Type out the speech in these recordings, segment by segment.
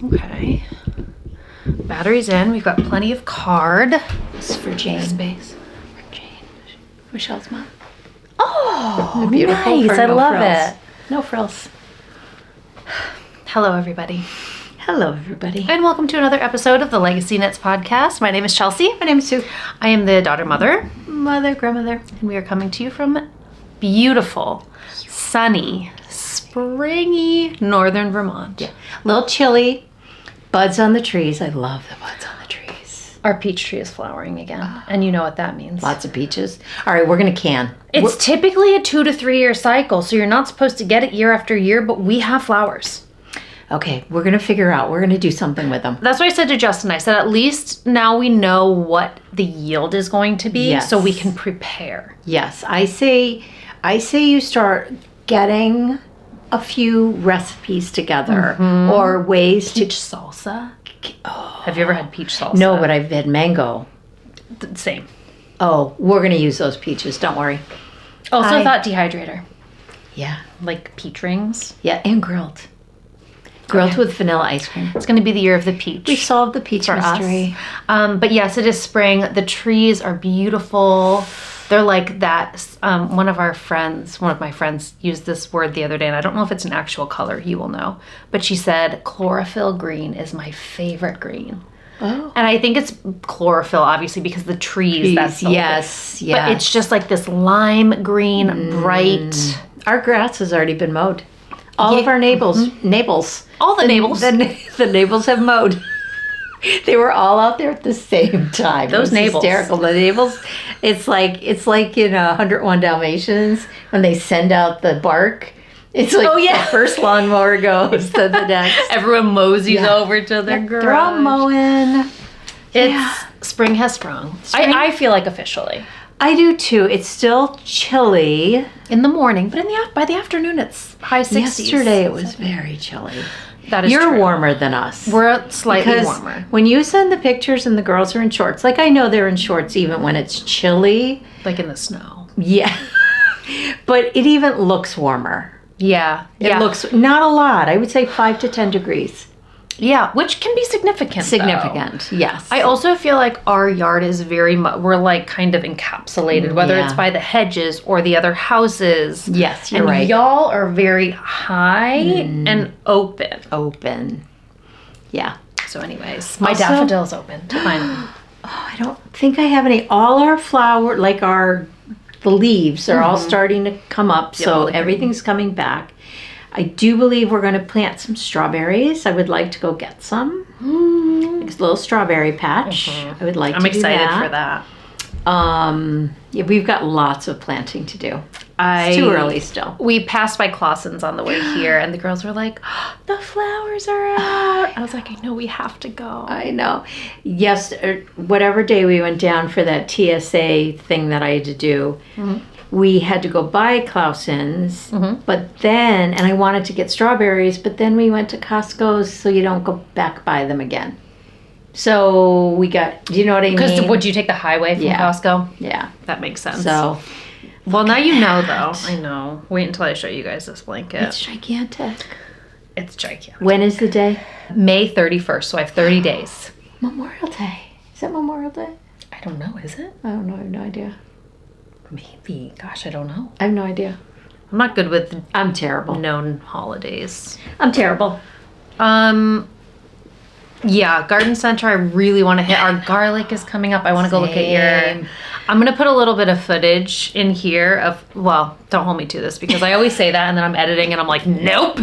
Okay. Battery's in. We've got plenty of card. This is for Jane. Space. For Jane. Michelle's mom. Oh, Beautiful. nice. I love frills. it. No frills. Hello, everybody. Hello, everybody. And welcome to another episode of the LegacyKnitz Podcast. My name is Chelsea. My name is Sue. I am the daughter mother. Mother, grandmother. And we are coming to you from beautiful, sunny, springy northern Vermont. Yeah. A little chilly. Buds on the trees. I love the buds on the trees. Our peach tree is flowering again. And you know what that means. Lots of peaches. All right, we're going to can. It's typically a 2 to 3 year cycle, so you're not supposed to get it year after year, but we have flowers. Okay, we're going to figure out. We're going to do something with them. That's what I said to Justin. I said, at least now we know what the yield is going to be, Yes. so we can prepare. Yes, I say you start getting a few recipes together or ways Peach salsa. Oh. Have you ever had peach salsa? No, but I've had mango. Same. Oh, we're going to use those peaches. Don't worry. Also I- thought dehydrator. Yeah. Like peach rings. Yeah, and grilled. Grilled Okay. with vanilla ice cream. It's going to be the year of the peach. We solved the peach for mystery. us. But yes, it is spring. The trees are beautiful. They're like that. One of my friends used this word the other day, and I don't know if it's an actual color. You will know. But she said, chlorophyll green is my favorite green. Oh. And I think it's chlorophyll, obviously, because the trees. That's the yes, yes. But it's just like this lime green, bright. Our grass has already been mowed. All of our neighbors. All the neighbors. The neighbors have mowed. They were all out there at the same time. Those it was neighbors. hysterical. The neighbors. It's like in 101 Dalmatians when they send out the bark. It's like the first lawnmower goes to the next. Everyone moseys Yeah. over to their garage. They're all mowing. Spring has sprung. Spring? I feel like officially. I do too. It's still chilly. In the morning, but by the afternoon it's high 60s. Yesterday it was very chilly. That is You're true. warmer than us. We're slightly Because warmer. when you send the pictures and the girls are in shorts, like I know they're in shorts even when it's chilly. Like in the snow. Yeah. But it even looks warmer. Yeah. It looks not a lot. I would say 5 to 10 degrees. Yeah, which can be significant. Significant, though. yes. I also feel like our yard is very much, we're like kind of encapsulated, whether it's Yeah. by the hedges or the other houses. Yes, you're and right. y'all are very high and open. Open. Yeah. So anyways, my Also- daffodil's open. Finally. Oh, I don't think I have any. All our flower, like the leaves are all starting to come up, all so the everything's coming back. I do believe we're going to plant some strawberries. I would like to go get some. It's a little strawberry patch. I would like I'm to do excited that. for that. Yeah, we've got lots of planting to do. It's too early still. We passed by Clausen's on the way here, and the girls were like, oh, the flowers are out. I was like, I know, we have to go. I know. Yes, whatever day we went down for that TSA thing that I had to do, we had to go buy Clausen's, but then, and I wanted to get strawberries, but then we went to Costco's so you don't go back by them again. So we got, do you know what I mean? Because would you take the highway from Costco? Yeah. That makes sense. So. Well, now you know, though. I know. Wait until I show you guys this blanket. It's gigantic. It's gigantic. When is the day? May 31st, so I have 30 days. Memorial Day. Is that Memorial Day? I don't know, is it? I don't know. I have no idea. Maybe. Gosh, I don't know. I have no idea. I'm not good with I'm terrible. known holidays. I'm terrible. Yeah, garden center, I really want to hit. Our garlic is coming up. I want to go look at your... I'm going to put a little bit of footage in here of... Well, don't hold me to this because I always say that and then I'm editing and I'm like, nope.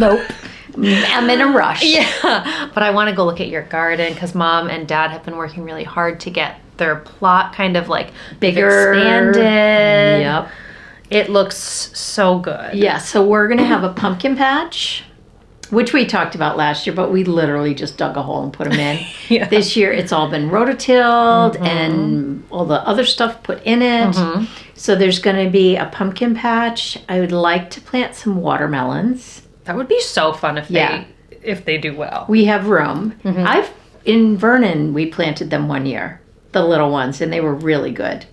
I'm in a rush. Yeah. But I want to go look at your garden because Mom and Dad have been working really hard to get their plot kind of like Bigger. expanded. Yep. It looks so good. Yeah, so we're going to have a pumpkin patch, which we talked about last year, but we literally just dug a hole and put them in. Yeah. This year it's all been rototilled and all the other stuff put in it. So there's going to be a pumpkin patch. I would like to plant some watermelons. That would be so fun if they do well. We have room. In Vernon, we planted them one year, the little ones, and they were really good.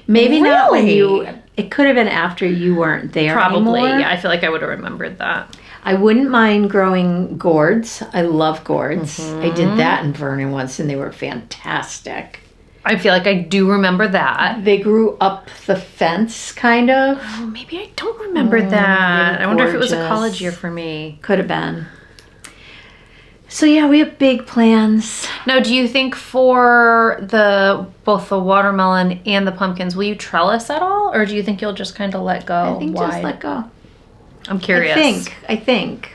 Maybe not when Really? it could have been after you weren't there Probably. anymore. Yeah, I feel like I would have remembered that. I wouldn't mind growing gourds. I love gourds. I did that in Vernon once, and they were fantastic. I feel like I do remember that. They grew up the fence, kind of. Oh, maybe I don't remember that. I wonder if it was a gorgeous. college year for me. Could have been. So yeah, we have big plans. Now, do you think for both the watermelon and the pumpkins, will you trellis at all? Or do you think you'll just kind of let go I think wide? just let go. I'm curious. I think.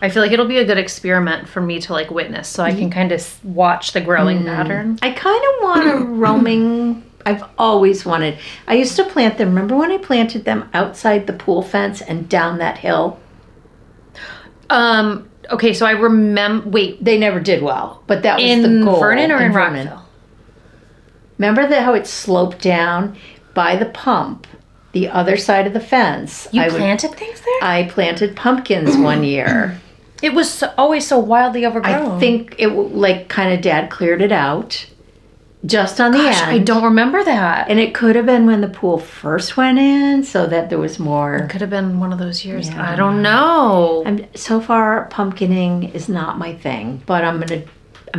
I feel like it'll be a good experiment for me to like witness so I can kind of watch the growing pattern. I kind of want a roaming. I've always wanted. I used to plant them. Remember when I planted them outside the pool fence and down that hill? Okay, so I remember. Wait, They never did well, but that was in the goal. Vernon or in Vernon. Rockville? Remember how it sloped down by the pump, the other side of the fence? You planted things there? I planted pumpkins one year. It was always so wildly overgrown. I think it like kind of Dad cleared it out, just on the Gosh, end. I don't remember that. And it could have been when the pool first went in, so that there was more. Could have been one of those years. Yeah. I don't know. So far, pumpkining is not my thing, but I'm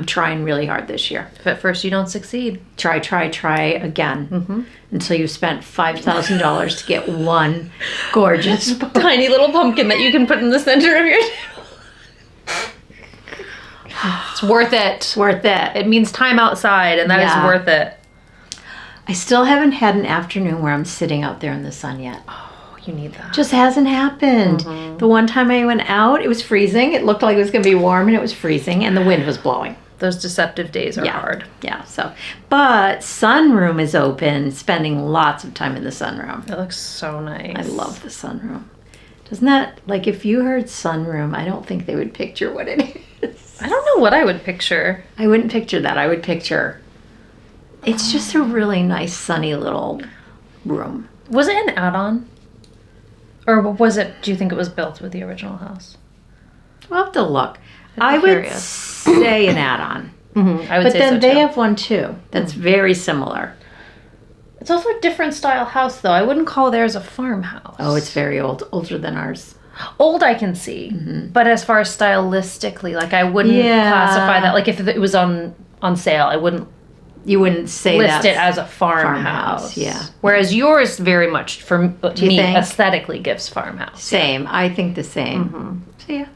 trying really hard this year. If at first you don't succeed. Try again until you've spent $5,000 to get one gorgeous. Tiny little pumpkin that you can put in the center of your table. It's worth it. Worth it. It means time outside, and that is worth it. I still haven't had an afternoon where I'm sitting out there in the sun yet. Oh, you need that. Just hasn't happened. The one time I went out, it was freezing. It looked like it was going to be warm, and it was freezing, and the wind was blowing. Those deceptive days are hard. Yeah, but sunroom is open, spending lots of time in the sunroom. It looks so nice. I love the sunroom. Doesn't that, like, if you heard sunroom, I don't think they would picture what it is. I don't know what I would picture. I wouldn't picture that. I would picture, it's just a really nice, sunny little room. Was it an add-on? Or was it, do you think it was built with the original house? We'll have to look. I'd I be would curious. say an add-on. I would But say then so they too. have one too that's very similar. It's also a different style house, though. I wouldn't call theirs a farmhouse. Oh, it's very old, older than ours. Old, I can see. But as far as stylistically, like, I wouldn't Yeah. classify that. Like, if it was on sale, I wouldn't You wouldn't say list that it as a farmhouse. yeah. Whereas yours very much, for me, think? aesthetically gives farmhouse. Same. I think the same. So yeah.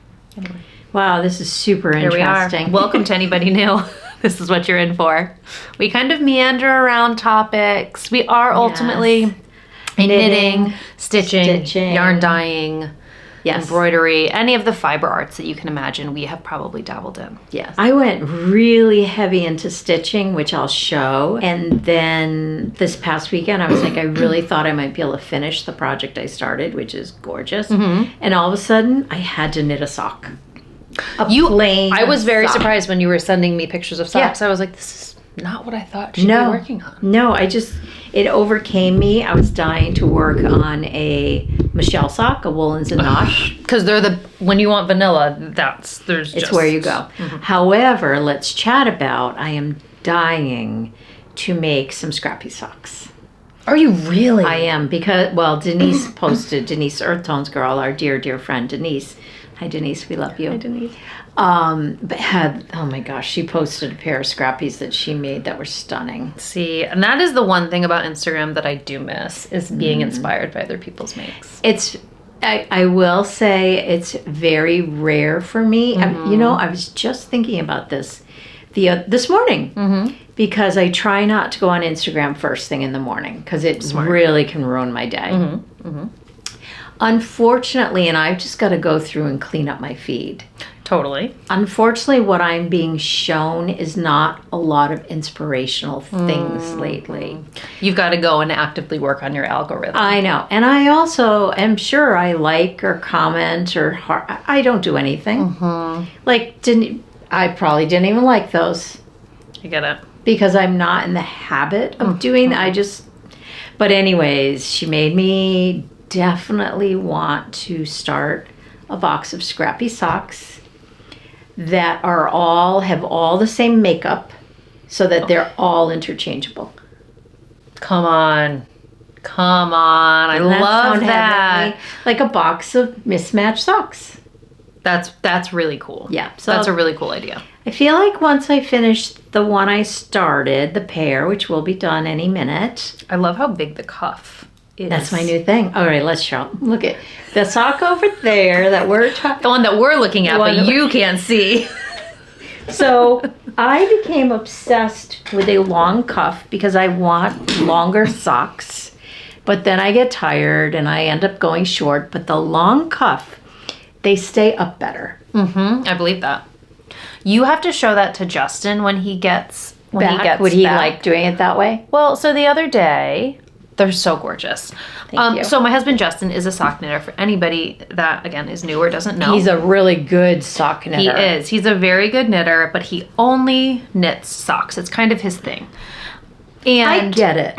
Wow, this is super Here we are. interesting. Welcome to anybody new. This is what you're in for. We kind of meander around topics. We are ultimately knitting, stitching, yarn dyeing, embroidery, any of the fiber arts that you can imagine, we have probably dabbled in. Yes. I went really heavy into stitching, which I'll show. And then this past weekend, I was like, I really thought I might be able to finish the project I started, which is gorgeous. And all of a sudden, I had to knit a sock. Plain I was very sock. surprised when you were sending me pictures of socks. I was like, this is not what I thought she'd be working on. No, it overcame me. I was dying to work on a Michelle sock, a woolens and nosh. Because when you want vanilla, It's where you go. However, let's chat about, I am dying to make some scrappy socks. Are you really? I am, because, well, Denise posted, Denise Earth Tones girl, our dear, dear friend Denise. Hi Denise, we love you. Hi, Denise. But oh my gosh, she posted a pair of scrappies that she made that were stunning. See, and that is the one thing about Instagram that I do miss, is being inspired by other people's makes. I will say it's very rare for me. I was just thinking about this this morning because I try not to go on Instagram first thing in the morning because it really can ruin my day. Unfortunately, and I've just got to go through and clean up my feed. Totally. Unfortunately, what I'm being shown is not a lot of inspirational things lately. You've got to go and actively work on your algorithm. I know. And I also am sure I like or comment or I don't do anything. Like, I probably didn't even like those. I get it. Because I'm not in the habit of doing that. But anyways, she made me definitely want to start a box of scrappy socks that have all the same makeup so that they're all interchangeable. Come on. I love that. Like a box of mismatched socks. That's really cool. Yeah. So that's a really cool idea. I feel like once I finish the one I started, the pair, which will be done any minute. I love how big the cuff is. That's my new thing. All right, let's show. Look at the sock over there that we're talking. The one that we're looking at, but you can't see. So I became obsessed with a long cuff because I want longer socks. But then I get tired and I end up going short. But the long cuff, they stay up better. I believe that. You have to show that to Justin when he gets Back. Would he like doing it that way? Well, so the other day, they're so gorgeous. Thank you. So my husband Justin is a sock knitter. For anybody that, again, is new or doesn't know. He's a really good sock knitter. He is. He's a very good knitter, but he only knits socks. It's kind of his thing. And I get it.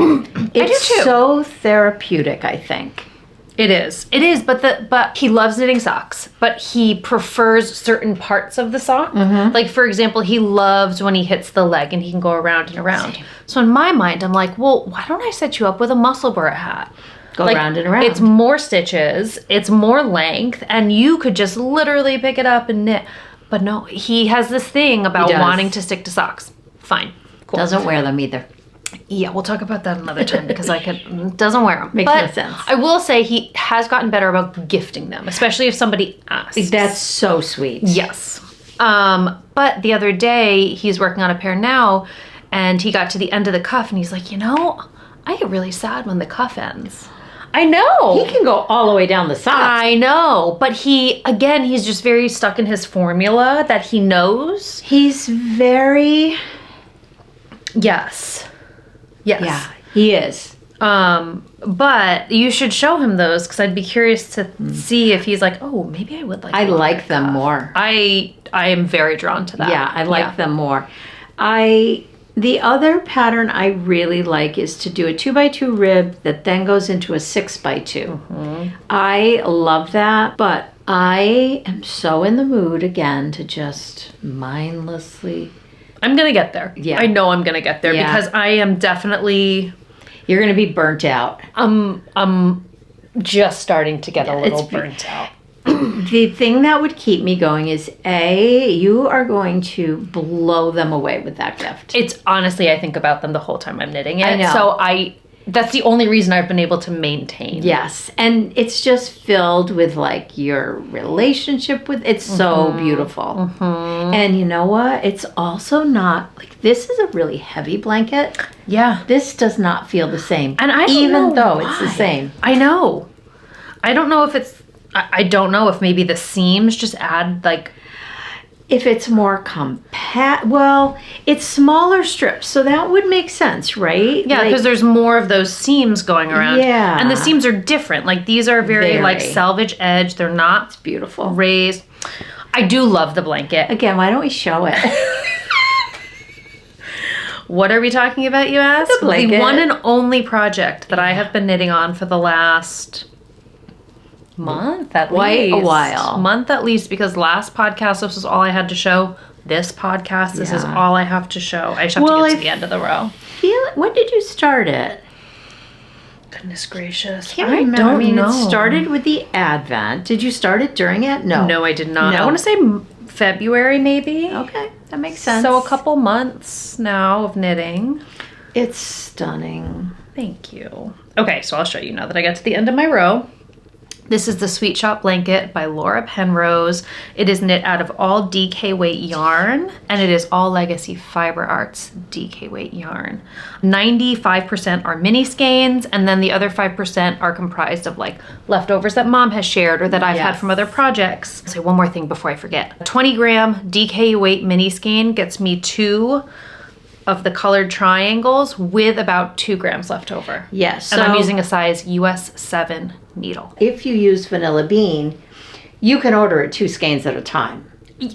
It's too. so therapeutic, I think. It is. It is, but he loves knitting socks, but he prefers certain parts of the sock. Like, for example, he loves when he hits the leg and he can go around and around. Same. So in my mind, I'm like, well, why don't I set you up with a muscle burra hat? Go around and around. It's more stitches, it's more length, and you could just literally pick it up and knit. But no, he has this thing about wanting to stick to socks. Fine. Cool. Doesn't wear them either. Yeah, we'll talk about that another time because doesn't wear them. Makes no sense. I will say he has gotten better about gifting them, especially if somebody asks. That's so sweet. Yes. But the other day he's working on a pair now, and he got to the end of the cuff and he's like, I get really sad when the cuff ends. I know. He can go all the way down the sock. I know, but he's just very stuck in his formula that he knows. He's very... Yes. Yeah, he is. But you should show him those because I'd be curious to see if he's like, oh, maybe I would like. I like them more. I am very drawn to that. Yeah, I like them more. The other pattern I really like is to do a 2x2 rib that then goes into a 6x2. I love that, but I am so in the mood again to just mindlessly. I'm gonna get there. Yeah. I know I'm gonna get there because I am definitely. You're gonna be burnt out. I'm just starting to get a little burnt out. The thing that would keep me going is you are going to blow them away with that gift. It's honestly, I think about them the whole time I'm knitting it. I know. So that's the only reason I've been able to maintain. Yes. And it's just filled with like your relationship with it's so beautiful. And you know what? It's also not like this is a really heavy blanket. Yeah. This does not feel the same. And I don't even know though why. it's the same. I know. I don't know if it's I don't know if maybe the seams just add like if it's more compact, well, it's smaller strips, so that would make sense, right? Yeah, because there's more of those seams going around. Yeah. And the seams are different. Like these are very like selvage edge. They're not It's beautiful. raised. I do love the blanket. Again, why don't we show it? What are we talking about, you ask? The blanket. The one and only project that I have been knitting on for the last month at Quite least. a while. Month at least, because last podcast, this was all I had to show. This podcast, this is all I have to show. I just have to get to the end of the row. When did you start it? Goodness gracious. Can't remember. know. It started with the Advent. Did you start it during it? No. No, I did not. No. I want to say February, maybe. Okay, that makes sense. So a couple months now of knitting. It's stunning. Thank you. Okay, so I'll show you now that I got to the end of my row. This is the Sweet Shop Blanket by Laura Penrose. It is knit out of all DK weight yarn, and it is all Legacy Fiber Arts DK weight yarn. 95% are mini skeins, and then the other 5% are comprised of like leftovers that mom has shared or that I've had from other projects. I'll say one more thing before I forget. 20 gram DK weight mini skein gets me 2 of the colored triangles with about 2 grams left over. Yes. And I'm using a size US 7 needle. If you use vanilla bean, you can order it 2 skeins at a time.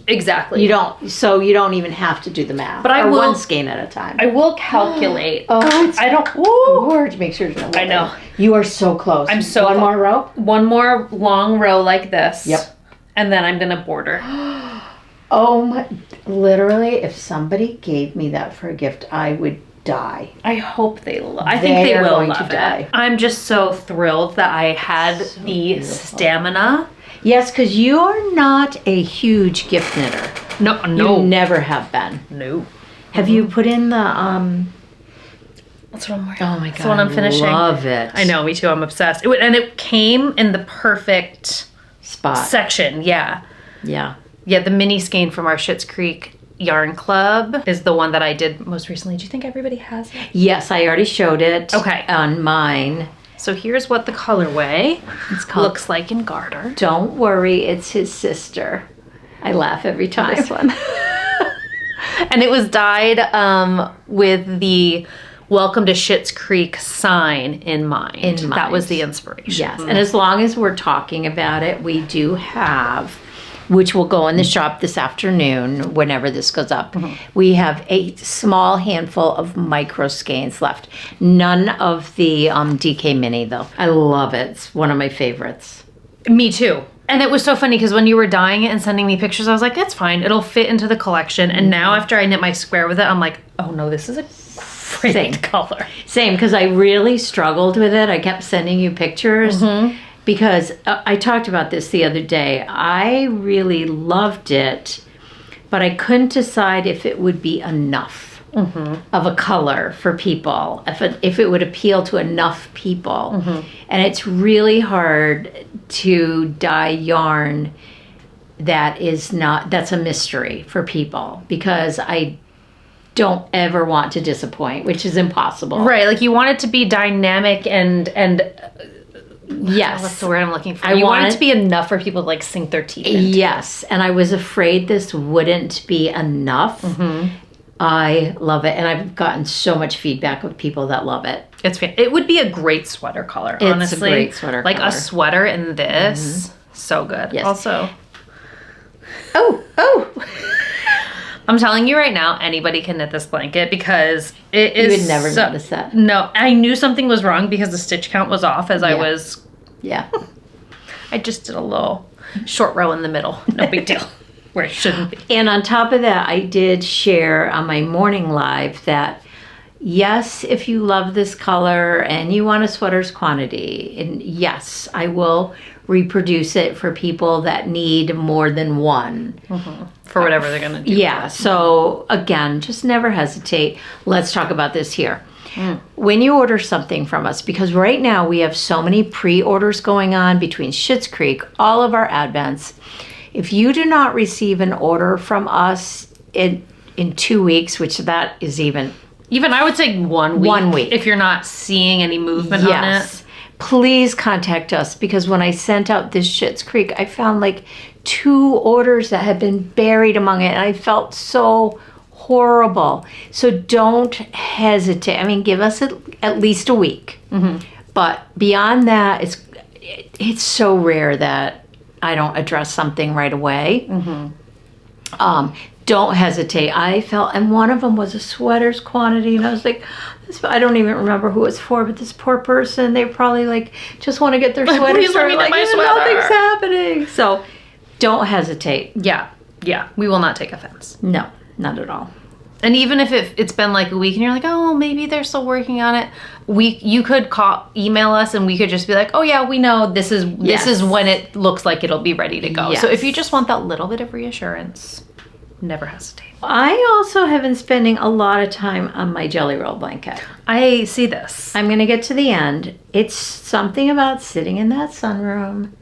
Exactly. You don't even have to do the math. But I will, 1 skein at a time. I will calculate. I don't. Gorge. Make sure there's no I know. You are so close. I'm so One more row. One more long row like this. Yep. And then I'm gonna border. Oh my! Literally, if somebody gave me that for a gift, I would die. I hope they love. I think they will going love to it. die. I'm just so thrilled that I had the stamina Yes, because you're not a huge gift knitter. No. You never have been. No. Have you put in the That's what I'm wearing. Oh my god! That's what I'm finishing. Love it. I know, me too. I'm obsessed. And it came in the perfect spot section. Yeah. Yeah. Yeah. The mini skein from our Schitt's Creek Yarn Club is the one that I did most recently. Do you think everybody has it? Yes, I already showed it. Okay. On mine. So here's what the colorway looks like in garter. Don't worry, it's his sister. I laugh every time. This one. And it was dyed with the Welcome to Schitt's Creek sign in mind. That was the inspiration. Yes, and as long as we're talking about it, we do have, which will go in the shop this afternoon whenever this goes up, we have a small handful of micro skeins left. None of the DK Mini, though. I love it. It's one of my favorites. Me too. And it was so funny because when you were dyeing it and sending me pictures, I was like, it's fine. It'll fit into the collection. And now after I knit my square with it, I'm like, oh no, this is a great color. Same, because I really struggled with it. I kept sending you pictures because I talked about this the other day. I really loved it, but I couldn't decide if it would be enough of a color for people, if it would appeal to enough people. And it's really hard to dye yarn that's a mystery for people, because I don't ever want to disappoint, which is impossible. Right, like you want it to be dynamic and yes, what's the word I'm looking for? You want it to be enough for people to like sink their teeth into. Yes, and I was afraid this wouldn't be enough. I love it, and I've gotten so much feedback with people that love it. It would be a great sweater color, honestly. It's a great sweater color. Like a sweater in this, so good. Yes. Also, oh. I'm telling you right now, anybody can knit this blanket because it is. You would never notice that. No, I knew something was wrong because the stitch count was off as I was. Yeah. I just did a little short row in the middle. No big deal. Where it shouldn't be. And on top of that, I did share on my morning live that, yes, if you love this color and you want a sweater's quantity, and yes, I will reproduce it for people that need more than one. For whatever they're going to do. Yeah, so again, just never hesitate. Let's talk about this here. When you order something from us, because right now we have so many pre-orders going on between Schitt's Creek, all of our advents. If you do not receive an order from us in 2 weeks, which that is even I would say 1 week. 1 week. If you're not seeing any movement on it. Please contact us, because when I sent out this Schitt's Creek, I found like 2 orders that had been buried among it, and I felt so horrible. So don't hesitate. I mean, give us at least a week. But beyond that, it's so rare that I don't address something right away. Don't hesitate. I felt, and one of them was a sweater's quantity, and I was like, I don't even remember who it's for, but this poor person, they probably like just want to get their sweater. Please let me get my sweater. Nothing's happening. So don't hesitate. Yeah, we will not take offense. No, not at all. And even if it's been like a week and you're like, oh, maybe they're still working on it, you could email us, and we could just be like, oh yeah, we know this is when it looks like it'll be ready to go. Yes. So if you just want that little bit of reassurance, never hesitate. I also have been spending a lot of time on my jelly roll blanket. I see this. I'm going to get to the end. It's something about sitting in that sunroom,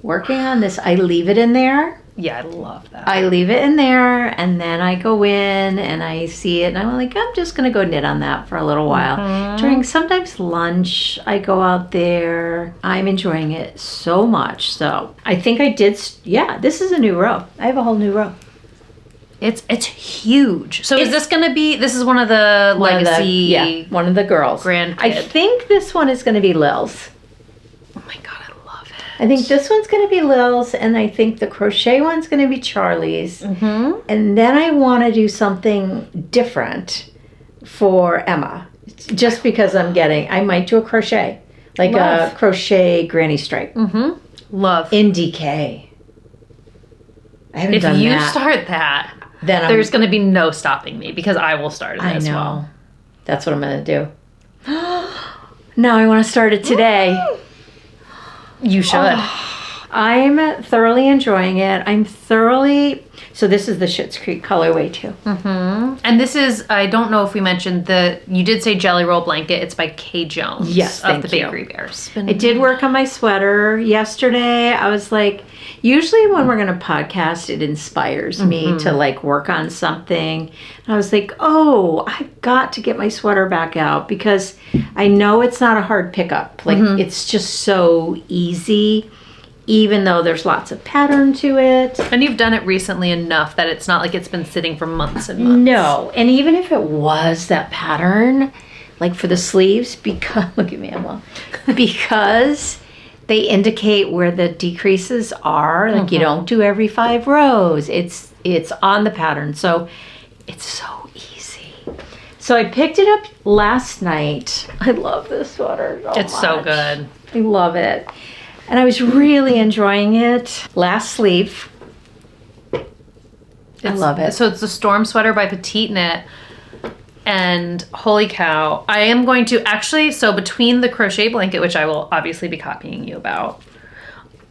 working on this. I leave it in there. Yeah, I love that. I leave it in there, and then I go in and I see it, and I'm like, I'm just going to go knit on that for a little while. During sometimes lunch, I go out there. I'm enjoying it so much. So I think I did. This is a new row. I have a whole new row. It's huge. So is this going to be, this is one of the Legacy. One of the girls. Grandkids. I think this one is going to be Lil's. Oh my God, I love it. I think this one's going to be Lil's, and I think the crochet one's going to be Charlie's. And then I want to do something different for Emma. Just because I might do a crochet. Like a crochet granny stripe. Love. In DK. I haven't done that. If you start that, then there's going to be no stopping me, because I will start it as well. That's what I'm going to do. Now I want to start it today. You should. I'm thoroughly enjoying it. So this is the Schitt's Creek colorway too. And this is, I don't know if we mentioned you did say Jelly Roll Blanket. It's by Kay Jones. Yes, of the thank you. Bakery Bears. I did work on my sweater yesterday. I was like, usually when we're going to podcast, it inspires me to like work on something. And I was like, oh, I've got to get my sweater back out because I know it's not a hard pickup. Like it's just so easy, even though there's lots of pattern to it. And you've done it recently enough that it's not like it's been sitting for months and months. No, and even if it was that pattern, like for the sleeves, because, look at me, Emma, because they indicate where the decreases are. Like you don't do every 5 rows. It's on the pattern. So it's so easy. So I picked it up last night. I love this sweater so It's so much. good. I love it. And I was really enjoying it. Last sleeve. I love it. So it's the Storm Sweater by PetiteKnit. And holy cow, I am going to actually, so between the crochet blanket, which I will obviously be copying you about,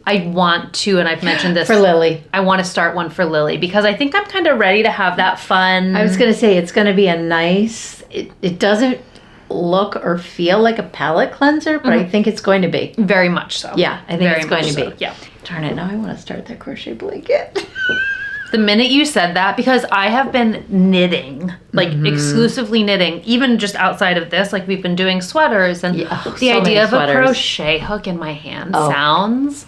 I want to, and I've mentioned this. For Lily. I want to start one for Lily because I think I'm kind of ready to have that fun. I was going to say it's going to be a nice, it doesn't look or feel like a palette cleanser, but I think it's going to be. Very much so. Yeah, I think Very it's going to much be. so, yeah. Darn it, now I want to start that crochet blanket. The minute you said that, because I have been knitting, like exclusively knitting, even just outside of this, like we've been doing sweaters, and the idea of a crochet hook in my hand sounds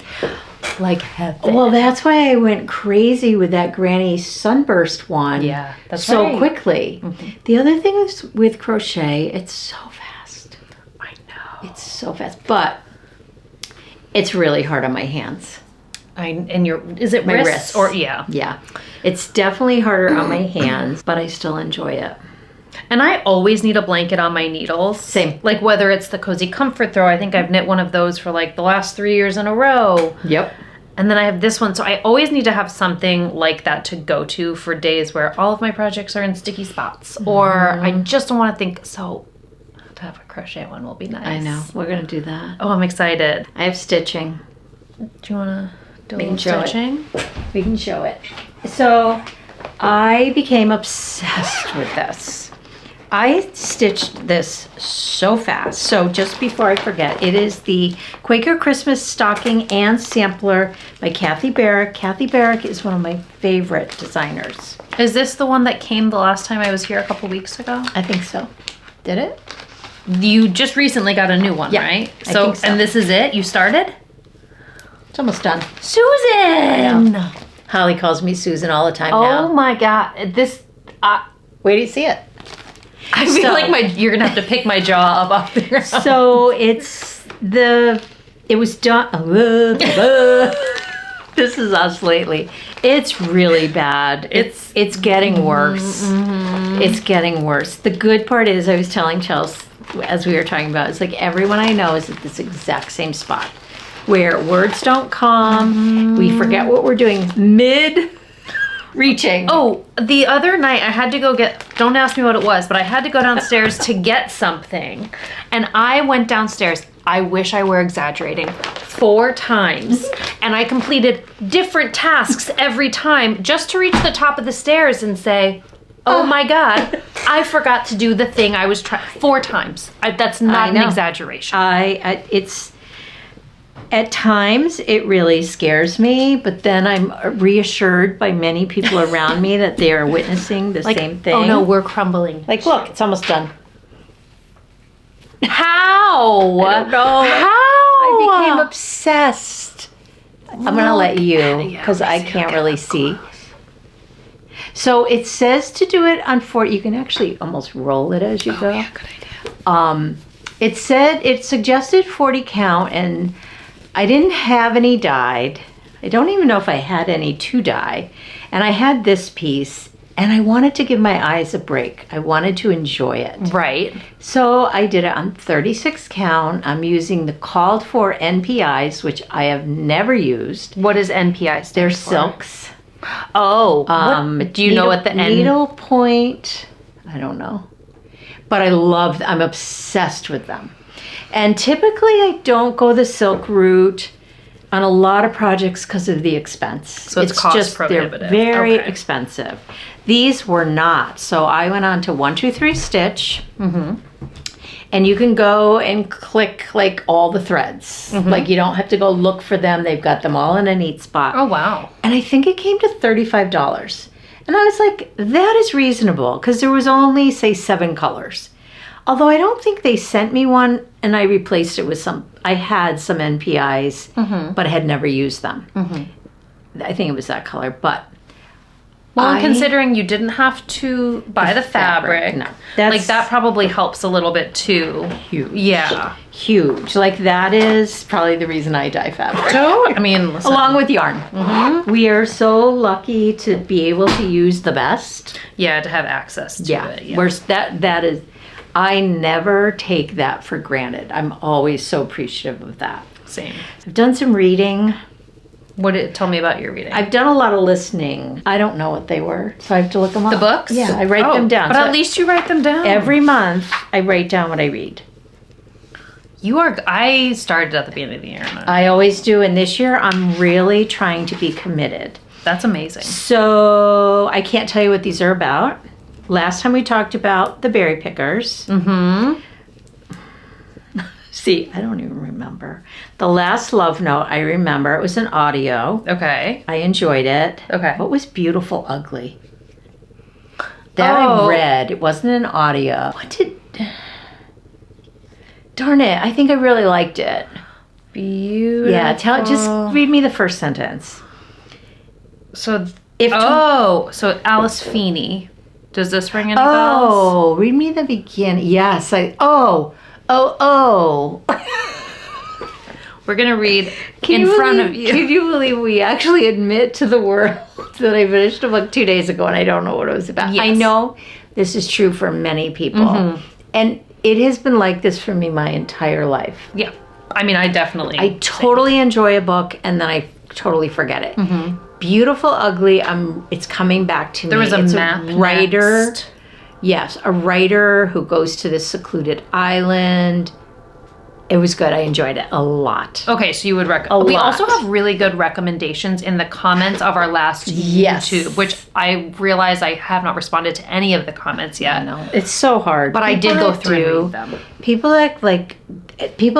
like heaven. Well, that's why I went crazy with that Granny Sunburst one. Yeah, that's so right. quickly. The other thing is with crochet, it's so fast. I know. It's so fast, but it's really hard on my hands. Is it My wrists? wrists. Or yeah. Yeah, it's definitely harder on my hands, but I still enjoy it. And I always need a blanket on my needles. Same. Like whether it's the Cozy Comfort Throw, I think I've knit one of those for like the last 3 years in a row. Yep. And then I have this one, so I always need to have something like that to go to for days where all of my projects are in sticky spots, or I just don't want to think. So to have a crochet one will be nice. I know. We're gonna do that. Oh, I'm excited. I have stitching. Do you want to do a We little can show it. stitching? We can show it. So I became obsessed with this. I stitched this so fast. So just before I forget, it is the Quaker Christmas Stocking and Sampler by Kathy Barrick. Kathy Barrick is one of my favorite designers. Is this the one that came the last time I was here a couple weeks ago? I think so. Did it? You just recently got a new one, Yeah, right? I think so. And this is it? You started? It's almost done. Susan! Holly calls me Susan all the time Oh now. my god. This, Wait till you see it. I feel So- like you're gonna have to pick my jaw up off the ground. So it was done. This is us lately. It's really bad. It's getting worse. It's getting worse. The good part is, I was telling Chelsea as we were talking about, it's like everyone I know is at this exact same spot where words don't come. We forget what we're doing mid reaching. Oh, the other night I had to go don't ask me what it was, but I had to go downstairs to get something. And I went downstairs, I wish I were exaggerating, 4 times. And I completed different tasks every time just to reach the top of the stairs and say, oh my God, I forgot to do the thing I was trying 4 times. That's not an exaggeration. It's at times it really scares me, but then I'm reassured by many people around me that they are witnessing the same thing. Oh no, we're crumbling. Like, look, it's almost done. How? I don't know. How? I became obsessed. I'm gonna let you because I can't really see. So it says to do it on 4. You can actually almost roll it as you go. Yeah, good idea. It suggested 40 count, and I didn't have any dyed. I don't even know if I had any to dye. And I had this piece, and I wanted to give my eyes a break. I wanted to enjoy it. Right. So I did it on 36 count. I'm using the called for NPIs, which I have never used. What does NPI stand They're for? silks. Oh. Do you know what the needle point? I don't know. But I'm obsessed with them. And typically I don't go the silk route. on a lot of projects because of the expense. So it's cost prohibitive. They're very expensive. These were not. So I went on to 1-2-3 Stitch. And you can go and click like all the threads. Like you don't have to go look for them. They've got them all in a neat spot. Oh, wow. And I think it came to $35. And I was like, that is reasonable because there was only, say, 7 colors. Although I don't think they sent me one, and I replaced it with some. I had some NPIs, but I had never used them. I think it was that color, but. Well, considering you didn't have to buy the fabric, no, like that probably helps a little bit too. Huge. Yeah. Huge. Like that is probably the reason I dye fabric. So, I mean, listen. Along with yarn. We are so lucky to be able to use the best. Yeah, to have access to it. Yeah. Where's that is, I never take that for granted. I'm always so appreciative of that. Same. I've done some reading. Tell me about your reading. I've done a lot of listening. I don't know what they were, so I have to look them up. The books? Yeah, I write them down. But at least you write them down. Every month, I write down what I read. I started at the beginning of the year. I always do, and this year I'm really trying to be committed. That's amazing. So I can't tell you what these are about. Last time we talked about the berry pickers. See, I don't even remember. The last love note, I remember. It was an audio. Okay. I enjoyed it. Okay. What was Beautiful Ugly? That I read. It wasn't an audio. Darn it. I think I really liked it. Beautiful. Yeah, just read me the first sentence. So Alice Feeney. Does this ring any bells? Oh, read me the beginning. Yes, Oh. We're going to read in front of you. Can you believe we actually admit to the world that I finished a book 2 days ago and I don't know what it was about? Yes. I know this is true for many people. And it has been like this for me my entire life. Yeah. I mean, I totally enjoy a book and then I totally forget it. Beautiful Ugly, it's coming back to me. There was a map writer. next. Yes, a writer who goes to this secluded island. It was good. I enjoyed it a lot. Okay, so you would recommend. We also have really good recommendations in the comments of our last YouTube, which I realize I have not responded to any of the comments yet. No, it's so hard. But I did go through and read them. People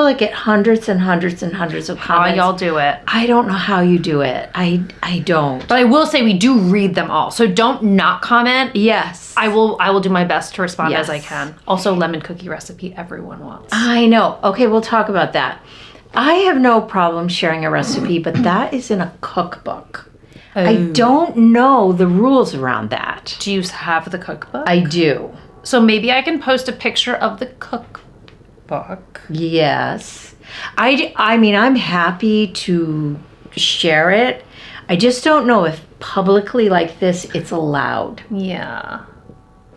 that get hundreds and hundreds and hundreds of comments. How y'all do it? I don't know how you do it. I don't. But I will say we do read them all. So don't not comment. Yes. I will do my best to respond as I can. Also, lemon cookie recipe everyone wants. I know. Okay, we'll talk about that. I have no problem sharing a recipe, but that is in a cookbook. I don't know the rules around that. Do you have the cookbook? I do. So maybe I can post a picture of the cookbook. Yes. I mean, I'm happy to share it. I just don't know if publicly like this it's allowed. Yeah.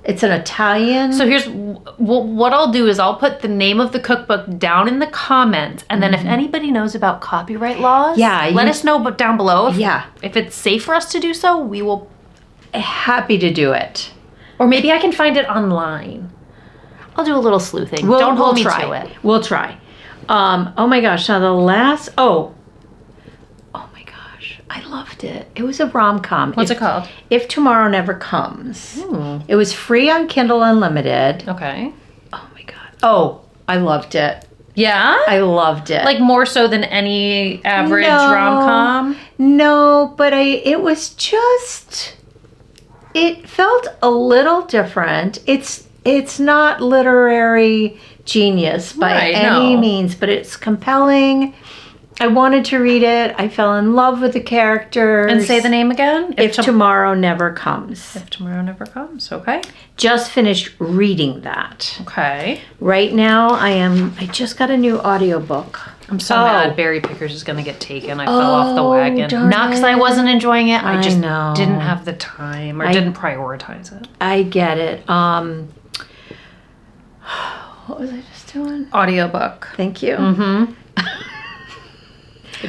It's an Italian. So here's what I'll do is I'll put the name of the cookbook down in the comments, and then if anybody knows about copyright laws, let us know down below. If it's safe for us to do so, we will. Happy to do it. Or maybe I can find it online. I'll do a little sleuthing. Don't hold me to it. We'll try. Oh my gosh! Now the last. Oh my gosh! I loved it. It was a rom-com. What's it called? If Tomorrow Never Comes. It was free on Kindle Unlimited. Okay. Oh my god. Oh, I loved it. Yeah? I loved it. Like more so than any average rom-com? No, but it was just. It felt a little different. It's not literary genius by any means, but it's compelling. I wanted to read it. I fell in love with the characters. And say the name again? If Tomorrow Never Comes. If Tomorrow Never Comes, okay. Just finished reading that. Okay. Right now, I just got a new audiobook. I'm so mad Berry Pickers is going to get taken. I fell off the wagon. Darn Not because I wasn't enjoying it. I just know. didn't have the time or didn't prioritize it. I get it. What was I just doing? Audiobook. Thank you.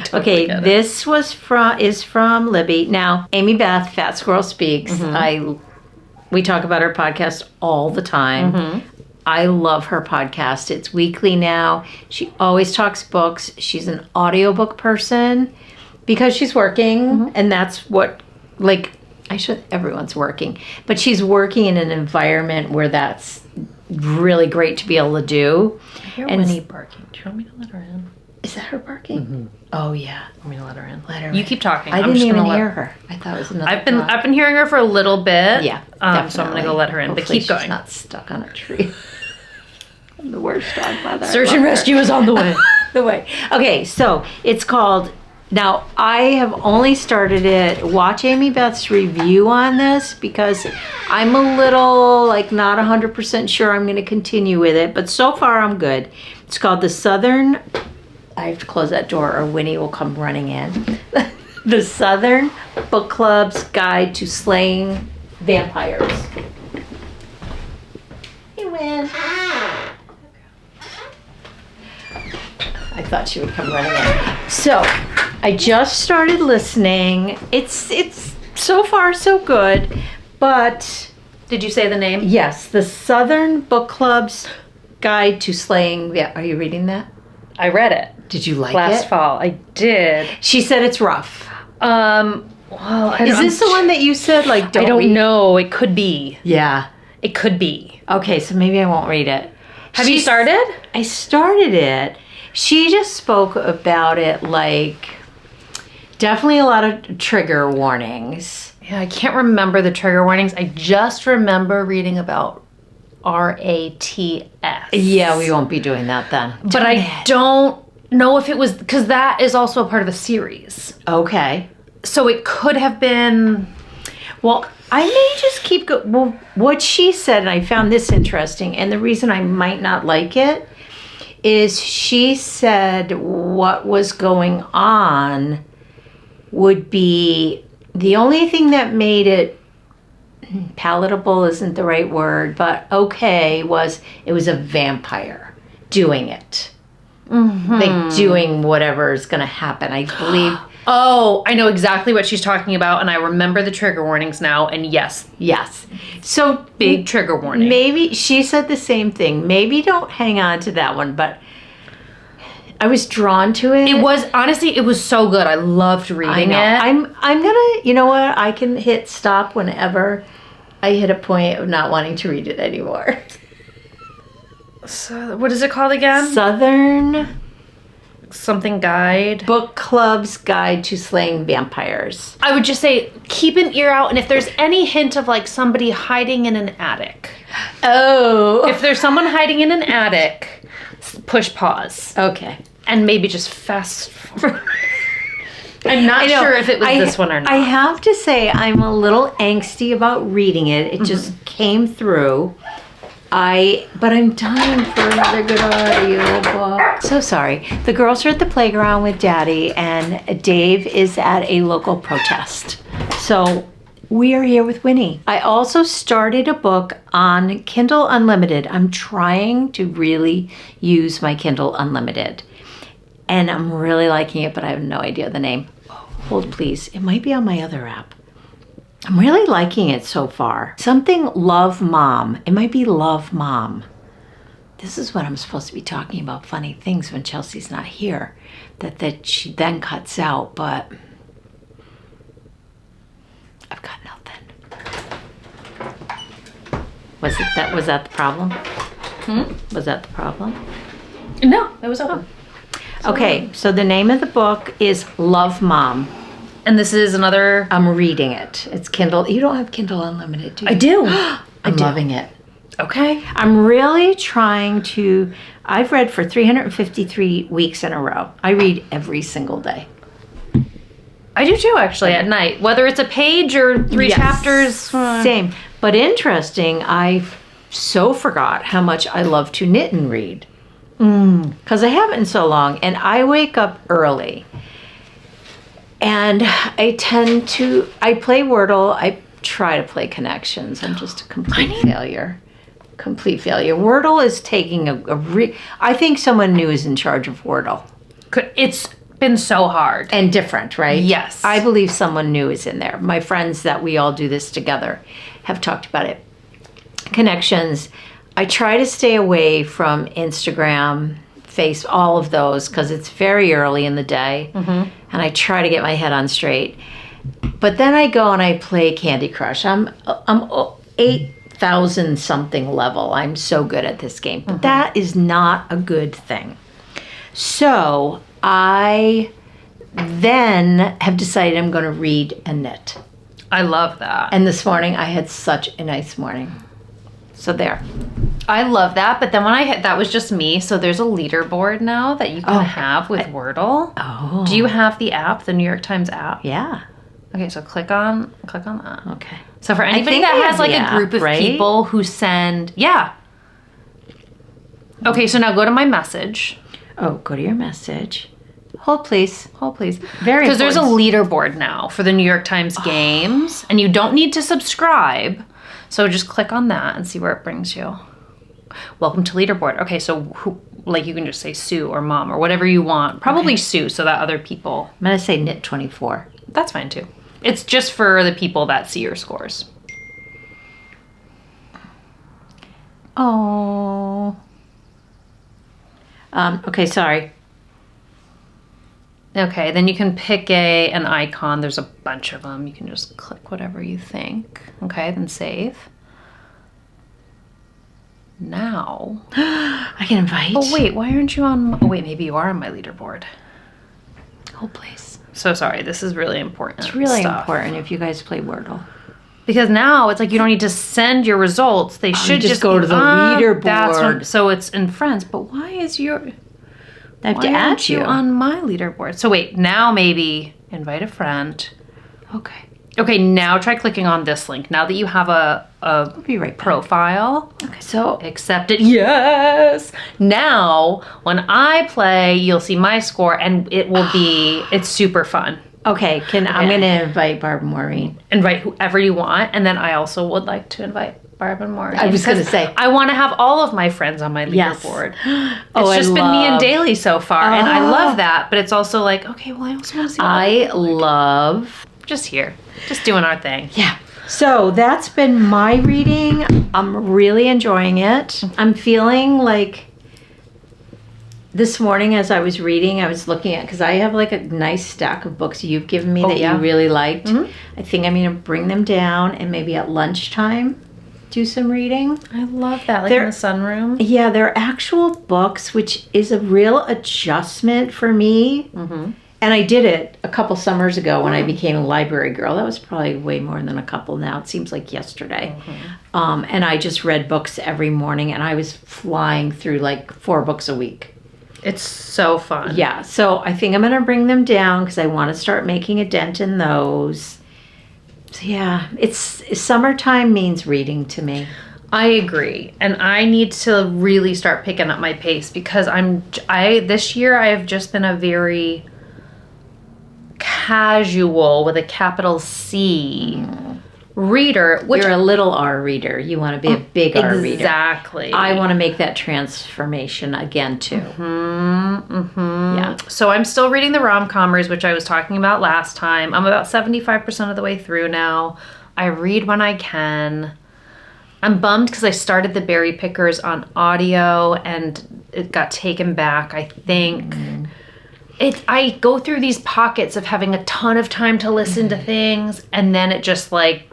Totally okay, this is from Libby. Now, Amy Beth, Fat Squirrel Speaks. We talk about her podcast all the time. I love her podcast. It's weekly now. She always talks books. She's an audiobook person because she's working, and that's what, like, everyone's working, but she's working in an environment where that's really great to be able to do. I hear Winnie barking. Do you want me to let her in? Is that her barking? Oh yeah. Want me to let her in? Let her You in. keep talking. I didn't even hear her. I thought it was another dog. I've been hearing her for a little bit. Yeah, so I'm gonna go let her in. Hopefully but keep going. She's not stuck on a tree. I'm the worst dog mother. Search and rescue is on the way. The way. Okay, so it's called. Now I have only started it. Watch Amy Beth's review on this because I'm a little not 100% sure I'm going to continue with it, but so far I'm good. It's called the Southern. I have to close that door or Winnie will come running in. The Southern Book Club's Guide to Slaying Vampires. Hey, Win. I thought she would come running in. So, I just started listening. It's so far so good, but Did you say the name? yes, the Southern Book Club's Guide to Slaying. Yeah, are you reading that? I read it Did you like last it? fall. I did. She said it's rough. Well, Is this the one that you said I don't read? know. It could be. Yeah. It could be. Okay, so maybe I won't read it. Have you started? I started it. She just spoke about it definitely a lot of trigger warnings. Yeah, I can't remember the trigger warnings. I just remember reading about RATS. Yeah, we won't be doing that then. But I don't know if it was because that is also a part of a series. Okay. So it could have been. Well, I may just keep going. Well, what she said, and I found this interesting, and the reason I might not like it is she said what was going on would be the only thing that made it palatable isn't the right word, but okay, was it was a vampire doing it. Like doing whatever is going to happen. I believe. Oh, I know exactly what she's talking about, and I remember the trigger warnings now. And yes, So big trigger warning. maybe she said the same thing. Maybe don't hang on to that one, but I was drawn to it. It was honestly, it was so good. I loved reading it. I'm gonna. You know what? I can hit stop whenever I hit a point of not wanting to read it anymore. So, what is it called again? Southern Something guide. Book Club's Guide to Slaying Vampires. I would just say keep an ear out, and if there's any hint of somebody hiding in an attic, Oh. if there's someone hiding in an attic, push pause Okay. and maybe just fast forward. I'm not sure if it was this one or not. I have to say I'm a little angsty about reading it. It just came through. But I'm dying for another good audio book. So sorry. The girls are at the playground with Daddy, and Dave is at a local protest. So we are here with Winnie. I also started a book on Kindle Unlimited. I'm trying to really use my Kindle Unlimited. And I'm really liking it, but I have no idea the name. Hold please. It might be on my other app. I'm really liking it so far. Something Love Mom. It might be Love Mom. This is what I'm supposed to be talking about, funny things when Chelsea's not here. That she then cuts out, but I've got nothing. Was that the problem? Was that the problem? No, it was open. Okay, so the name of the book is Love Mom. And this is another. I'm reading it. It's Kindle. You don't have Kindle Unlimited, do you? I do. I'm loving it. Okay. I'm really trying to. I've read for 353 weeks in a row. I read every single day. I do too, actually, at night. Whether it's a page or three Yes. chapters. Same. But interesting, I so forgot how much I love to knit and read. Because I haven't in so long. And I wake up early. And I play Wordle. I try to play Connections. I'm just a complete failure. Complete failure. Wordle is taking I think someone new is in charge of Wordle. It's been so hard. And different, right? Yes. I believe someone new is in there. My friends that we all do this together have talked about it. Connections. I try to stay away from Instagram, all of those, because it's very early in the day, and I try to get my head on straight. But then I go and I play Candy Crush. I'm 8,000 something level. I'm so good at this game. But that is not a good thing. So I then have decided I'm going to read and knit. I love that. And this morning I had such a nice morning. So there. I love that, but then when I hit, that was just me, so there's a leaderboard now that you can have with Wordle. Oh. Do you have the app, the New York Times app? Yeah. Okay, so click on that. Okay. So for anybody that has like a group of people who send, Okay, so now go to my message. Oh, go to your message. Hold, please. Very Because there's a leaderboard now for the New York Times games, and you don't need to subscribe. So just click on that and see where it brings you. Welcome to leaderboard. Okay, so you can just say Sue or Mom or whatever you want. Probably Sue, so that other people. I'm going to say knit 24. That's fine too. It's just for the people that see your scores. Oh. Okay, sorry. Okay, then you can pick an icon. There's a bunch of them. You can just click whatever you think. Okay, then save. Now. I can invite. Oh, wait, why aren't you on... Oh, wait, maybe you are on my leaderboard. Hold, please. So sorry, this is really important. It's really important if you guys play Wordle. Because now it's like you don't need to send your results. They should just go to the leaderboard. So it's in Friends. But why is your... I have to add you on my leaderboard? So wait, now maybe invite a friend. Okay. Okay, now try clicking on this link. Now that you have a be right profile. Okay, so accept it. Yes. Now, when I play, you'll see my score, and it will be. It's super fun. Okay, I'm going to invite Barb and Maureen. Invite whoever you want, and then I also would like to invite Barb and Maureen. I was going to say I want to have all of my friends on my leaderboard. Yes. It's just been me and Daly so far, and I love that. But it's also like, okay, well, I also want to see. I love just here, just doing our thing. Yeah. So that's been my reading. I'm really enjoying it. I'm feeling like this morning as I was reading, I was looking at, because I have like a nice stack of books you've given me that you really liked. I think I'm going to bring them down and maybe at lunchtime do some reading. I love that, like in the sunroom. Yeah, they're actual books, which is a real adjustment for me. And I did it a couple summers ago when I became a library girl. That was probably way more than a couple now. It seems like yesterday. And I just read books every morning, and I was flying through like 4 books a week. It's so fun. Yeah, so I think I'm going to bring them down because I want to start making a dent in those. So yeah, summertime means reading to me. I agree, and I need to really start picking up my pace because this year I have just been a very casual with a capital C reader. Which you're a little R reader. You want to be a big R reader. Exactly. I want to make that transformation again too. Yeah. So I'm still reading the rom-commers, which I was talking about last time. I'm about 75% of the way through now. I read when I can. I'm bummed because I started the Berry Pickers on audio and it got taken back, I think. I go through these pockets of having a ton of time to listen to things, and then it just like...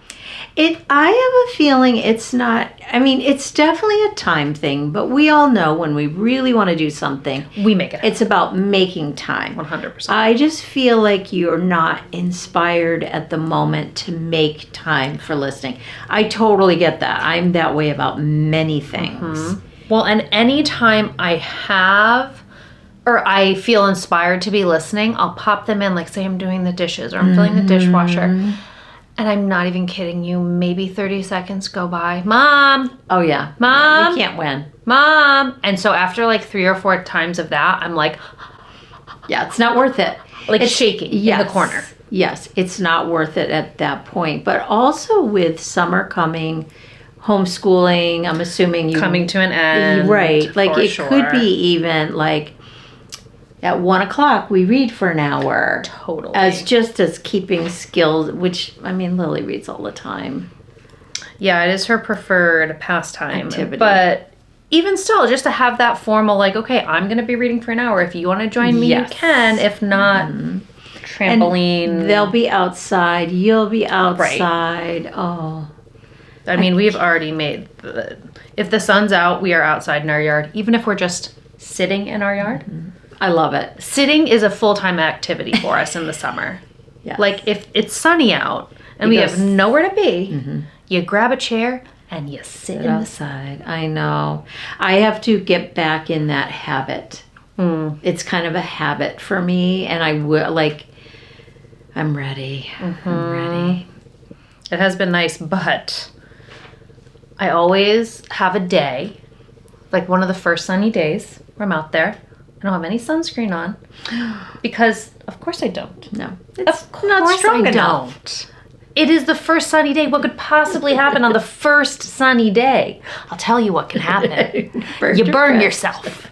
I have a feeling it's not... I mean, it's definitely a time thing, but we all know when we really want to do something... We make it happen. It's about making time. 100%. I just feel like you're not inspired at the moment to make time for listening. I totally get that. I'm that way about many things. Well, and anytime I have... or I feel inspired to be listening, I'll pop them in, like say I'm doing the dishes or I'm filling the dishwasher. And I'm not even kidding you, maybe 30 seconds go by. Mom! Oh yeah. Mom! You can't win. Mom! And so after like 3 or 4 times of that, I'm like... yeah, it's not worth it. Like it's shaking in the corner. Yes, it's not worth it at that point. But also with summer coming... homeschooling, I'm assuming you... coming to an end. Right. Like it could be even like... at 1 o'clock, we read for an hour. Totally. As keeping skills, which, I mean, Lily reads all the time. Yeah, it is her preferred pastime. Activity. But even still, just to have that formal, like, okay, I'm going to be reading for an hour. If you want to join me, you can. If not, trampoline. And they'll be outside. You'll be outside. Right. Oh. I mean, we've already made if the sun's out, we are outside in our yard, even if we're just sitting in our yard. I love it. Sitting is a full-time activity for us in the summer. Yes. Like, if it's sunny out and we have nowhere to be, you grab a chair and you sit outside. I know. I have to get back in that habit. It's kind of a habit for me, and I will, like, I'm ready. I'm ready. It has been nice, but I always have a day, like one of the first sunny days where I'm out there. I don't have any sunscreen on because, of course, I don't. No, it's not strong enough. It is the first sunny day. What could possibly happen on the first sunny day? I'll tell you what can happen. You burn yourself.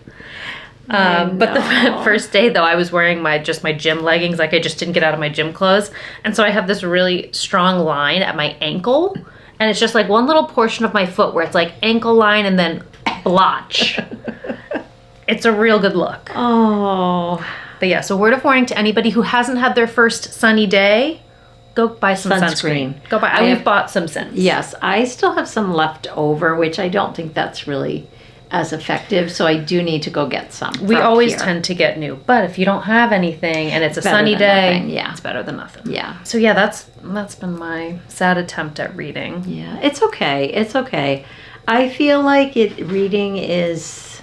But the first day, though, I was wearing my gym leggings. Like, I just didn't get out of my gym clothes. And so I have this really strong line at my ankle. And it's just like one little portion of my foot where it's like ankle line and then blotch. It's a real good look. Oh. But yeah, so word of warning to anybody who hasn't had their first sunny day, go buy some sunscreen. Go buy. We've bought some since. Yes, I still have some left over, which I don't think that's really as effective, so I do need to go get some. We always tend to get new, but if you don't have anything and it's a sunny day, it's better than nothing. Yeah. So yeah, that's been my sad attempt at reading. Yeah, it's okay. It's okay. I feel like reading is,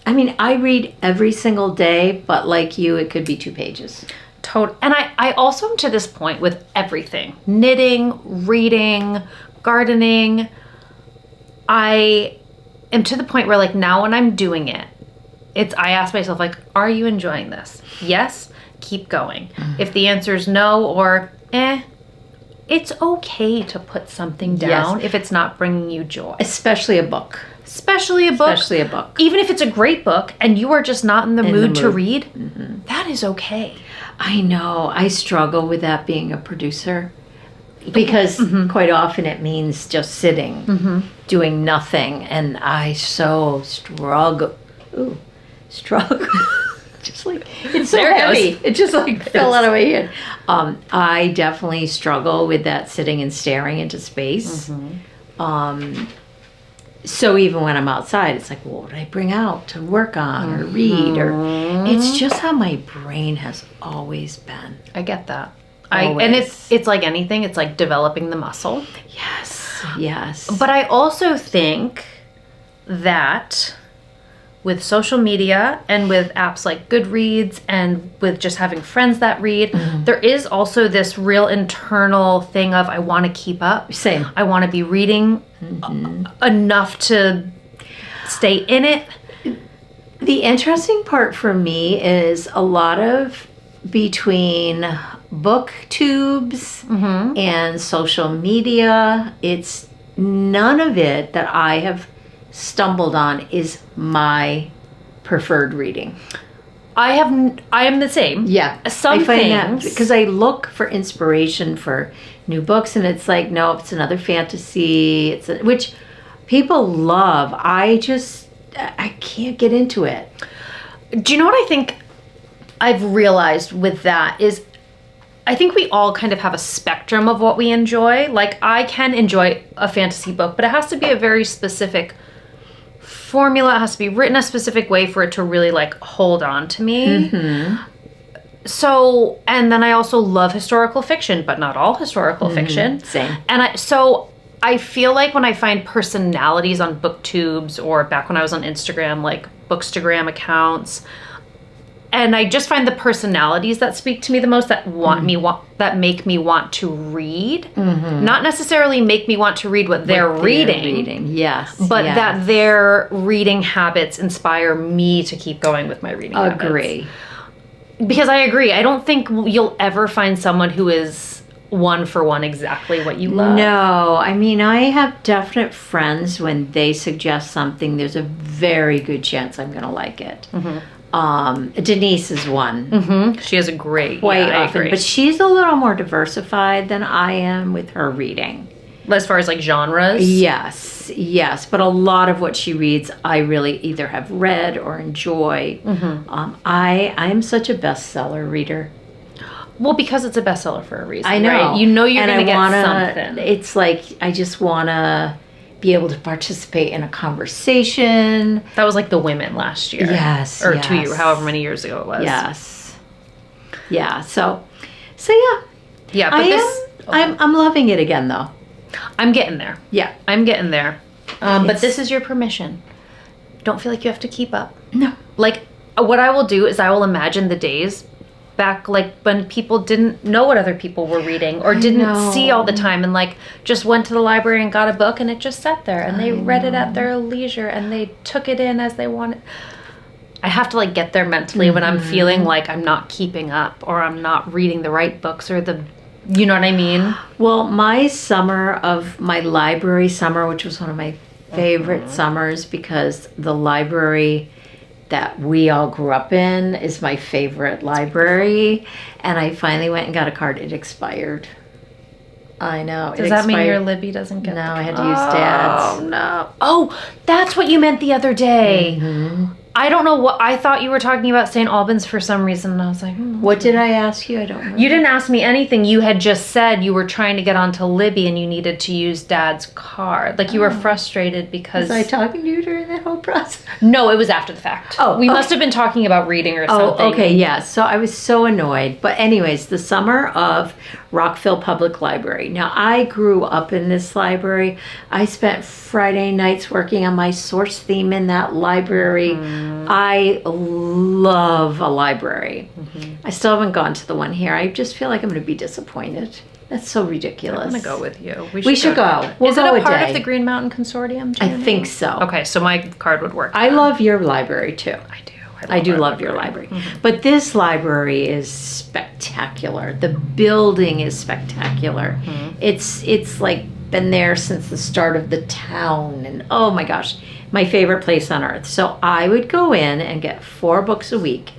I mean, I read every single day, but like you, it could be 2 pages. And I also am to this point with everything. Knitting, reading, gardening. I am to the point where, like, now when I'm doing it, I ask myself, like, are you enjoying this? Yes, keep going. If the answer is no or it's okay to put something down if it's not bringing you joy. Especially a book. Especially a book. Even if it's a great book and you are just not in the mood to read, that is okay. I know. I struggle with that being a producer. Because quite often it means just sitting, doing nothing, and I so struggle. Just like, it's so heavy. It just like fell out of my hand. I definitely struggle with that sitting and staring into space. So even when I'm outside, it's like, well, what do I bring out to work on or read? Or it's just how my brain has always been. I get that. And it's like anything. It's like developing the muscle. Yes. But I also think that with social media and with apps like Goodreads and with just having friends that read, there is also this real internal thing of I want to keep up. Same. I want to be reading enough to stay in it. The interesting part for me is a lot of between booktubes and social media, it's none of it that I have stumbled on is my preferred reading. I am the same. Yeah. Some things. Because I look for inspiration for new books and it's like, no, it's another fantasy, which people love. I can't get into it. Do you know what I think I've realized with that is I think we all kind of have a spectrum of what we enjoy. Like, I can enjoy a fantasy book, but it has to be a very specific formula. It has to be written a specific way for it to really, like, hold on to me. So, and then I also love historical fiction, but not all historical fiction. Same. And I feel like when I find personalities on booktubes or back when I was on Instagram, like Bookstagram accounts, and I just find the personalities that speak to me the most, that that make me want to read. Not necessarily make me want to read what they're reading. Yes. But that their reading habits inspire me to keep going with my reading habits. Agree. Because I agree. I don't think you'll ever find someone who is one for one exactly what you love. No. I mean, I have definite friends when they suggest something, there's a very good chance I'm going to like it. Denise is one. She has a great, quite often, but she's a little more diversified than I am with her reading. As far as like genres? Yes. But a lot of what she reads, I really either have read or enjoy. I am such a bestseller reader. Well, because it's a bestseller for a reason. I know. Right? You know you're going to get something. It's like, I just want to be able to participate in a conversation. That was like the women last year. Yes. Or 2 years, however many years ago it was. Yes. Yeah. So yeah. Yeah, but I'm loving it again, though. I'm getting there. Yeah. I'm getting there. But this is your permission. Don't feel like you have to keep up. No. Like, what I will do is I will imagine the days back, like, when people didn't know what other people were reading or didn't see all the time and, like, just went to the library and got a book and it just sat there and they read it at their leisure and they took it in as they wanted. I have to, like, get there mentally when I'm feeling like I'm not keeping up or I'm not reading the right books or you know what I mean? Well, my library summer, which was one of my favorite summers because the library that we all grew up in is my favorite library. And I finally went and got a card. It expired. I know. Does that mean your Libby doesn't get No, I had to use Dad's. Oh, no. Oh, that's what you meant the other day. I don't know what, I thought you were talking about St. Albans for some reason, and I was like, What did I ask you? I don't remember. You didn't ask me anything. You had just said you were trying to get onto Libby and you needed to use Dad's card. Like, you were frustrated because... Was I talking to you during that whole process? No, it was after the fact. We must have been talking about reading or something. Oh, okay, yeah. So I was so annoyed. But anyways, the summer of Rockville Public Library. Now, I grew up in this library. I spent Friday nights working on my source theme in that library. I love a library. I still haven't gone to the one here. I just feel like I'm going to be disappointed. That's so ridiculous. I'm going to go with you. We should go. We'll Is it go a part day. of the Green Mountain Consortium? I think so. Okay, so my card would work. I love your library too. I do. I do love your library. But this library is spectacular. The building is spectacular. It's like been there since the start of the town. And oh my gosh, my favorite place on earth. So I would go in and get 4 books a week.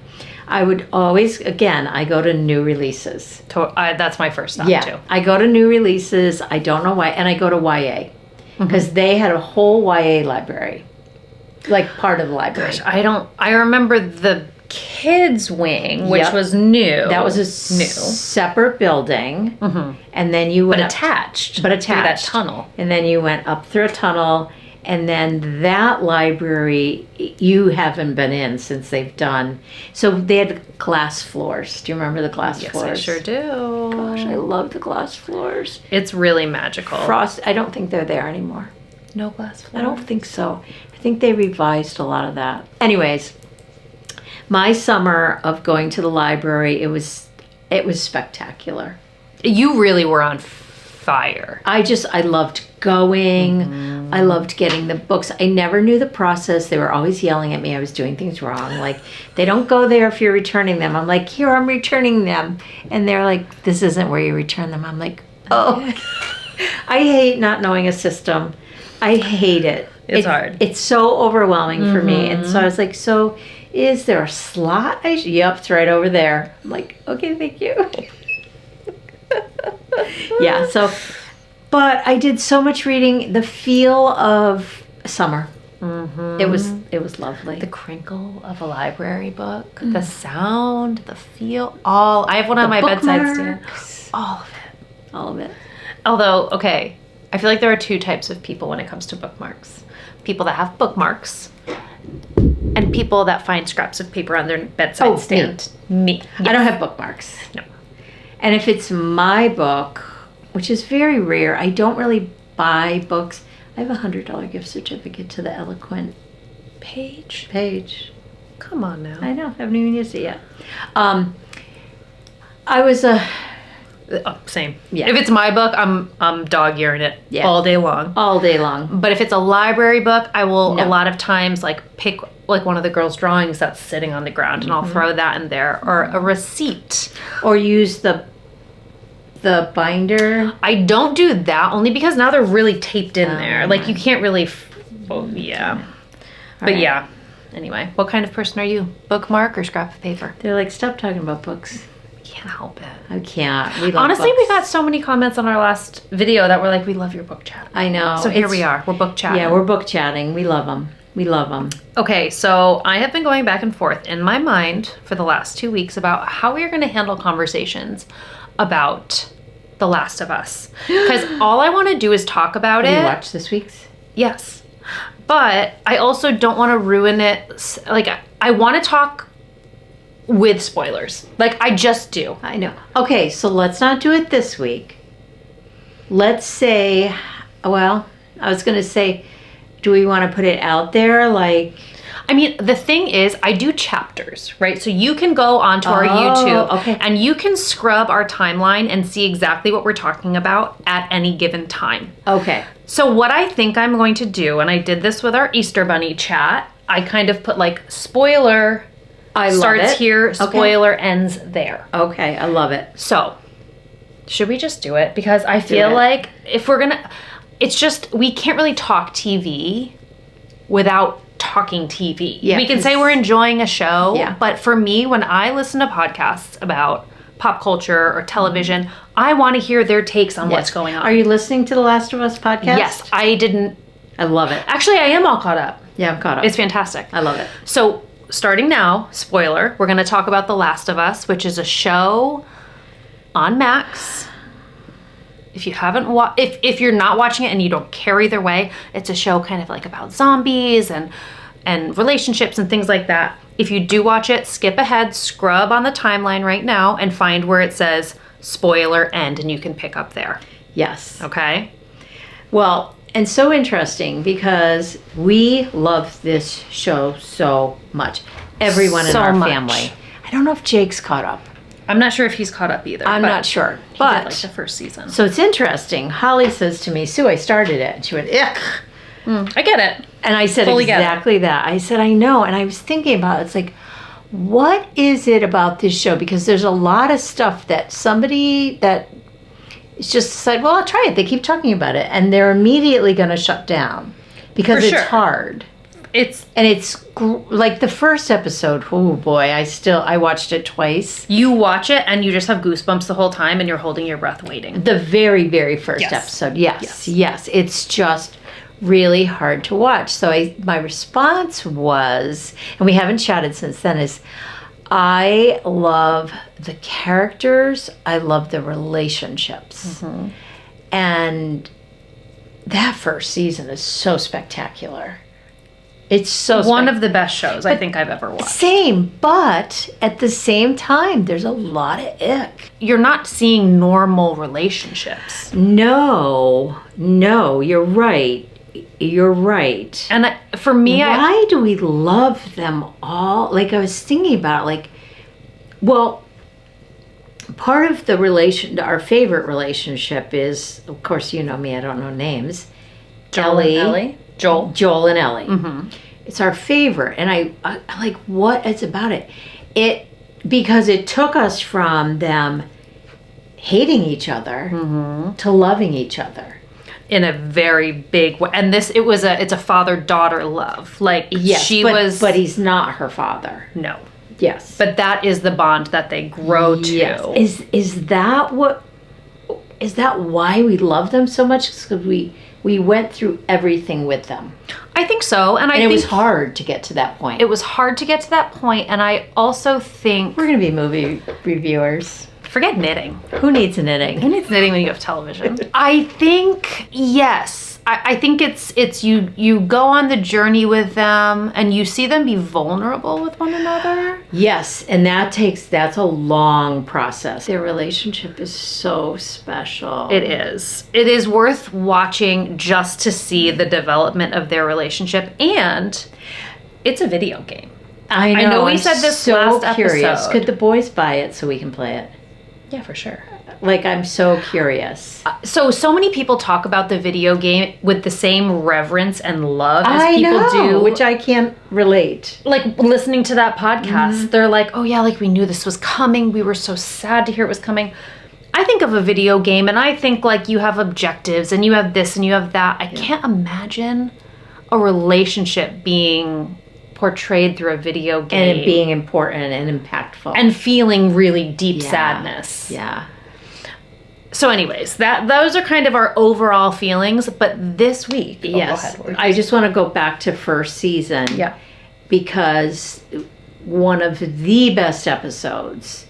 I would always, again, I go to new releases. That's my first stop too. I go to new releases. I don't know why. And I go to YA. Because they had a whole YA library. Like part of the library. Gosh, I remember the kids wing, which was new. That was a separate building. And then you went attached. But attached. Through that tunnel. And then you went up through a tunnel. And then that library, you haven't been in since they've done. So they had glass floors. Do you remember the glass floors? Yes, I sure do. Gosh, I love the glass floors. It's really magical. I don't think they're there anymore. No glass floors? I don't think so. I think they revised a lot of that. Anyways, my summer of going to the library, it was spectacular. You really were on fire. I loved going. I loved getting the books. I never knew the process. They were always yelling at me. I was doing things wrong. Like, they don't go there if you're returning them. I'm like, here, I'm returning them. And they're like, this isn't where you return them. I'm like, oh. I hate not knowing a system. I hate it. It's hard. It's so overwhelming for me. And so I was like, so is there a slot? Yep, it's right over there. I'm like, okay, thank you. Yeah, so, but I did so much reading. The feel of summer. It was lovely. The crinkle of a library book, the sound, the feel, I have one on my bedside stand. All of it. All of it. Although, okay, I feel like there are 2 types of people when it comes to bookmarks. People that have bookmarks and people that find scraps of paper on their bedside stand. Me. Yes. I don't have bookmarks. No. And if it's my book, which is very rare, I don't really buy books. I have a $100 gift certificate to the Eloquent page. Come on now. I know. I haven't even used it yet. I was same. Yeah. If it's my book, I'm dog-earing it all day long. All day long. But if it's a library book, I will a lot of times like pick like one of the girls' drawings that's sitting on the ground and I'll throw that in there, or a receipt. Or use the binder. I don't do that only because now they're really taped in there. Like you can't really But yeah. Anyway, what kind of person are you? Bookmark or scrap of paper? They're like, stop talking about books. Can't help it. I can't. We love Honestly, books. we got so many comments on our last video that were like, we love your book chat. I know. So here we are. We're book chatting. Yeah, we're book chatting. We love them. We love them. Okay, so I have been going back and forth in my mind for the last 2 weeks about how we are going to handle conversations about The Last of Us. Because all I want to do is talk about it. Have you watched this week's? Yes. But I also don't want to ruin it. Like, I want to talk with spoilers. Like, I just do. I know. Okay, so let's not do it this week. Let's say, well, I was going to say, do we want to put it out there? Like, I mean, the thing is, I do chapters, right? So you can go onto our YouTube okay. and you can scrub our timeline and see exactly what we're talking about at any given time. okay. So what I think I'm going to do, and I did this with our Easter Bunny chat, I kind of put like spoiler I love starts it. here, Okay. spoiler ends there. Okay, I love it. So, should we just do it? Because I feel it. like if we're gonna, it's just, we can't really talk TV without talking TV. Yeah, we can 'cause- say we're enjoying a show, Yeah. but for me, when I listen to podcasts about pop culture or television, I want to hear their takes on what's Yes. going on. Are you listening to the Last of Us podcast? Yes, I didn't. I love it. Actually, I am all caught up. Yeah, I'm caught up. It's fantastic. I love it. So, starting now, spoiler, we're going to talk about The Last of Us, which is a show on Max. If you haven't if you're not watching it and you don't care either way, it's a show kind of like about zombies and relationships and things like that. If you do watch it, skip ahead, scrub on the timeline right now and find where it says spoiler end and you can pick up there. Yes. Okay? Well, and so interesting because we love this show so much. Everyone in So our much. family. I don't know if Jake's caught up. I'm not sure if he's caught up either. I'm but not sure. He But did like the first season. so it's interesting. Holly says to me, Sue, I started it. And she went, ugh. I get it. And I said Fully get it. exactly that. I said, I know. And I was thinking about it. It's like, what is it about this show? Because there's a lot of stuff that somebody that is just said, well, I'll try it. They keep talking about it. And they're immediately going to shut down because For it's sure. hard. It's And it's like the first episode. Oh boy, I watched it twice. you watch it and you just have goosebumps the whole time and you're holding your breath waiting. The very, very first Yes. episode. Yes. It's just really hard to watch. So my response was, and we haven't chatted since then, is I love the characters. I love the relationships. Mm-hmm. And that first season is so spectacular. It's so One of the best shows I think I've ever watched. Same, but at the same time, there's a lot of ick. You're not seeing normal relationships. No, you're right. You're right. And for me, Why do we love them all? Like, I was thinking about, like, well, part of the our favorite relationship is, of course, you know me, I don't know names. Joel and Ellie. Joel and Ellie. Mm-hmm. It's our favorite, and I like what it's about it. Because it took us from them hating each other to loving each other. In a very big way. And it's a father-daughter love. Like, Yes, but he's not her father. No. Yes, But that is the bond that they grow to. yes. Is that why we love them so much? Because we went through everything with them, I think so. And I and think it was hard to get to that point. It was hard to get to that point, and I also think We're gonna be movie reviewers. forget knitting. Who needs knitting? Who needs knitting when you have television? I think yes. I think it's you go on the journey with them and you see them be vulnerable with one another. Yes, and that's a long process. Their relationship is so special. It is. It is worth watching just to see the development of their relationship, and it's a video game. I know we I'm said this so last curious. episode. Could the boys buy it so we can play it? Yeah, for sure. Like, I'm so curious. So many people talk about the video game with the same reverence and love as people do. which I can't relate. Like, listening to that podcast, they're like, oh yeah, like we knew this was coming. We were so sad to hear it was coming. I think of a video game and I think like you have objectives and you have this and you have that. I can't imagine a relationship being portrayed through a video game. And it being important and impactful. And feeling really deep sadness. Yeah. So anyways, those are kind of our overall feelings. But this week... Yes. I just want to go back to first season. Yeah. Because one of the best episodes,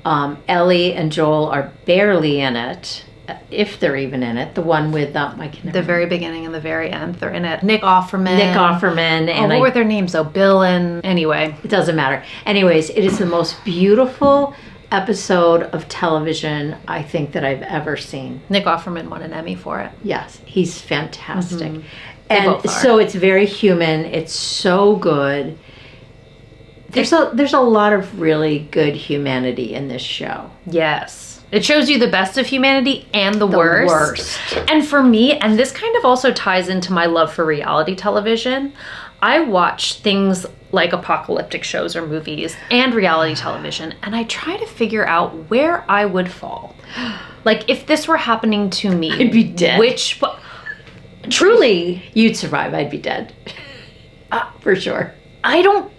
Ellie and Joel are barely in it. If they're even in it, the one with the very beginning and the very end, they're in it. Nick Offerman, and what were their names though? Bill and anyway, it doesn't matter. Anyways, it is the most beautiful episode of television I think that I've ever seen. Nick Offerman won an Emmy for it. Yes, he's fantastic, and so it's very human. It's so good. There's a lot of really good humanity in this show. Yes. It shows you the best of humanity and the worst. And for me, and this kind of also ties into my love for reality television, I watch things like apocalyptic shows or movies and reality television, and I try to figure out where I would fall. Like, if this were happening to me... I'd be dead. Truly. You'd survive. I'd be dead. For sure. I don't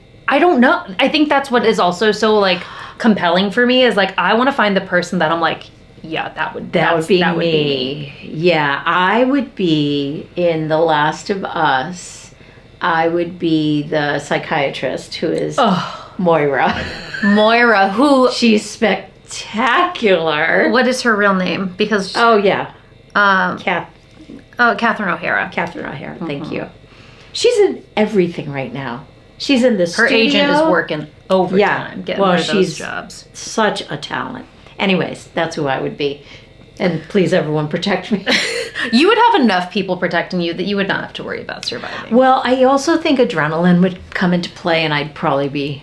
know. I think that's what is also so, like... compelling for me is like I want to find the person that I'm like, yeah, that would be me. Yeah, I would be in The Last of Us. I would be the psychiatrist who is Moira. Moira, who she's spectacular. What is her real name? Because Catherine O'Hara. Catherine O'Hara. Thank you. She's in everything right now. She's in the studio. Her agent is working overtime, getting rid of those jobs. Such a talent. Anyways, that's who I would be. And please, everyone, protect me. You would have enough people protecting you that you would not have to worry about surviving. Well, I also think adrenaline would come into play, and I'd probably be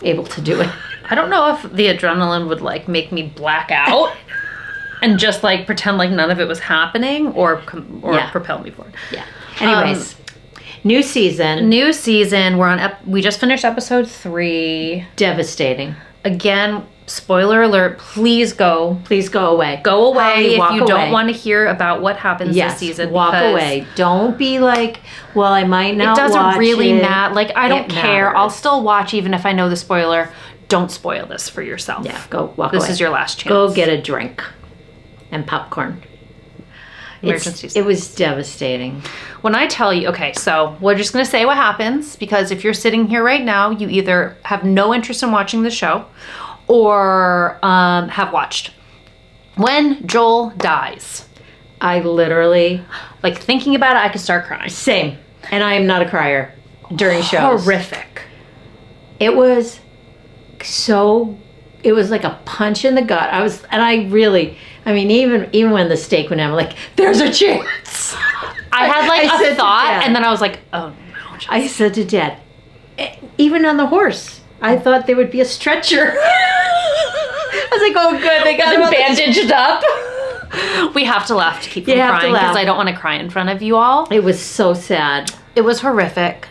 able to do it. I don't know if the adrenaline would, like, make me black out and just, like, pretend like none of it was happening or propel me forward. Yeah. Anyways... New season. We just finished episode 3. Devastating. Again, spoiler alert, please go away. Go away if you don't want to hear about what happens this season. Walk away. Don't be like, well, I might not watch it. Doesn't really matter. Like, I don't care. Matters. I'll still watch even if I know the spoiler. Don't spoil this for yourself. Yeah, go walk away. This is your last chance. Go get a drink and popcorn. It was devastating. When I tell you, okay, so we're just going to say what happens, because if you're sitting here right now, you either have no interest in watching the show or have watched. When Joel dies, I literally... like, thinking about it, I could start crying. Same. And I am not a crier during shows. Horrific. It was so... It was like a punch in the gut. Even when the steak went down, I'm like, there's a chance. I had like a thought, and then I was like, oh no. I said to Dad, even on the horse, I thought there would be a stretcher. I was like, oh good, they got him bandaged up. We have to laugh to keep from crying because I don't want to cry in front of you all. It was so sad. It was horrific.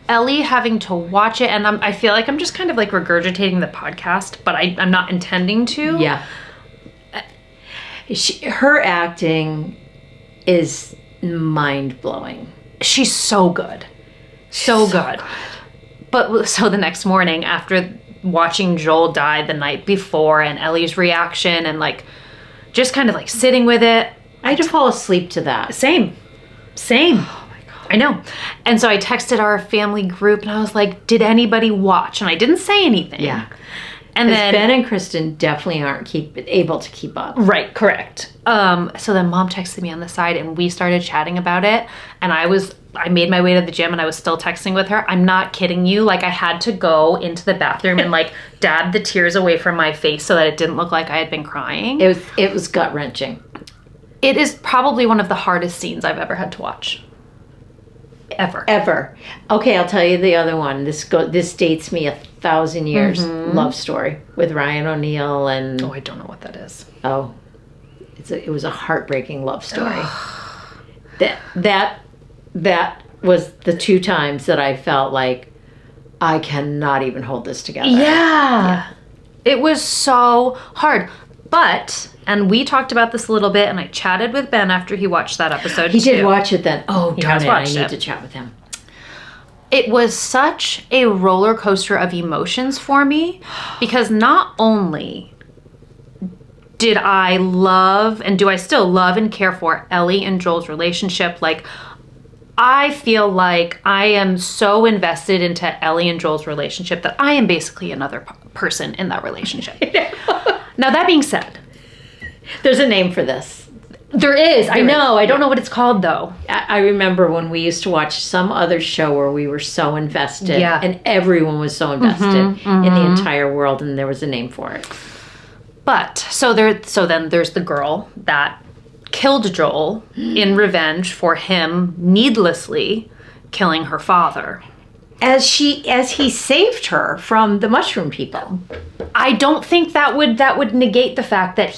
Ellie having to watch it, and I feel like I'm just kind of like regurgitating the podcast, but I'm not intending to. Yeah. Her acting is mind-blowing. She's so good. So good. But so the next morning, after watching Joel die the night before and Ellie's reaction and like just kind of like sitting with it. I had to fall asleep to that. Same. Oh my God. I know. And so I texted our family group and I was like, did anybody watch? And I didn't say anything. Yeah. And then Ben and Kristen definitely aren't able to keep up. Right, correct. So then Mom texted me on the side and we started chatting about it. And I made my way to the gym and I was still texting with her. I'm not kidding you. Like, I had to go into the bathroom and like dab the tears away from my face so that it didn't look like I had been crying. It was gut-wrenching. It is probably one of the hardest scenes I've ever had to watch. Ever. Okay, I'll tell you the other one. This dates me 1,000 years. Mm-hmm. Love Story with Ryan O'Neal and... Oh, I don't know what that is. Oh. It was a heartbreaking love story. That was the 2 times that I felt like I cannot even hold this together. Yeah. It was so hard. But, and we talked about this a little bit, and I chatted with Ben after he watched that episode. He did watch it then. Oh, darn it. I need to chat with him. It was such a roller coaster of emotions for me because not only did I love, and do I still love and care for Ellie and Joel's relationship, like, I feel like I am so invested into Ellie and Joel's relationship that I am basically another person in that relationship. Now, that being said, there's a name for this. There is. I know. I don't know what it's called, though. I remember when we used to watch some other show where we were so invested, and everyone was so invested in the entire world, and there was a name for it. But so then there's the girl that killed Joel in revenge for him needlessly killing her father. As he saved her from the mushroom people. I don't think that would negate the fact that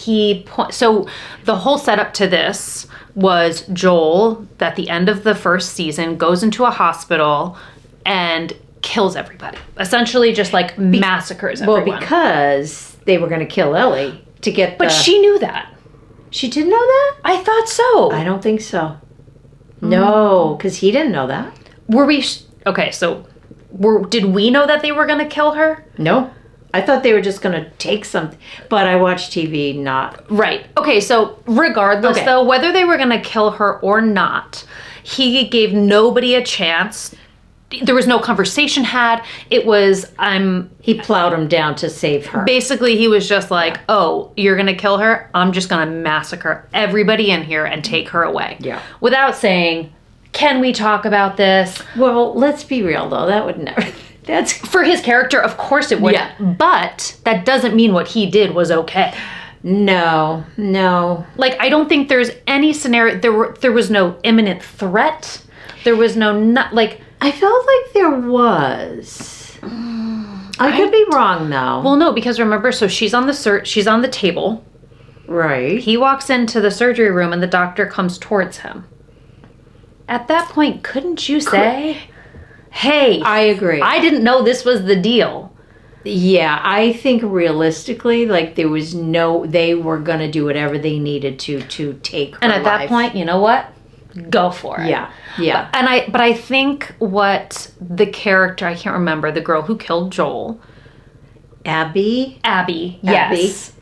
so the whole setup to this was Joel, at the end of the first season, goes into a hospital and kills everybody. Essentially just like massacres everyone. Well, because they were going to kill Ellie to get But she knew that. She didn't know that? I thought so. I don't think so. No, because he didn't know that. Were we... Okay, so did we know that they were going to kill her? No. I thought they were just going to take something. But I watched TV, not... Right. Okay, so regardless, though, whether they were going to kill her or not, he gave nobody a chance. There was no conversation had. It was, He plowed him down to save her. Basically, he was just like, oh, you're going to kill her? I'm just going to massacre everybody in here and take her away. Yeah. Without saying... Can we talk about this? Well, let's be real, though. That would never... That's... For his character, of course it would. Yeah. But that doesn't mean what he did was okay. No. Like, I don't think there's any scenario... There was no imminent threat. There was no... I felt like there was. I could be wrong, though. Well, no, because remember, so she's on the table. Right. He walks into the surgery room and the doctor comes towards him. At that point, couldn't you say, hey, I agree. I didn't know this was the deal. Yeah, I think realistically, like, they were going to do whatever they needed to take her And at that point, you know what? Go for it. Yeah. But I think what the character, I can't remember, the girl who killed Joel. Abby, yes.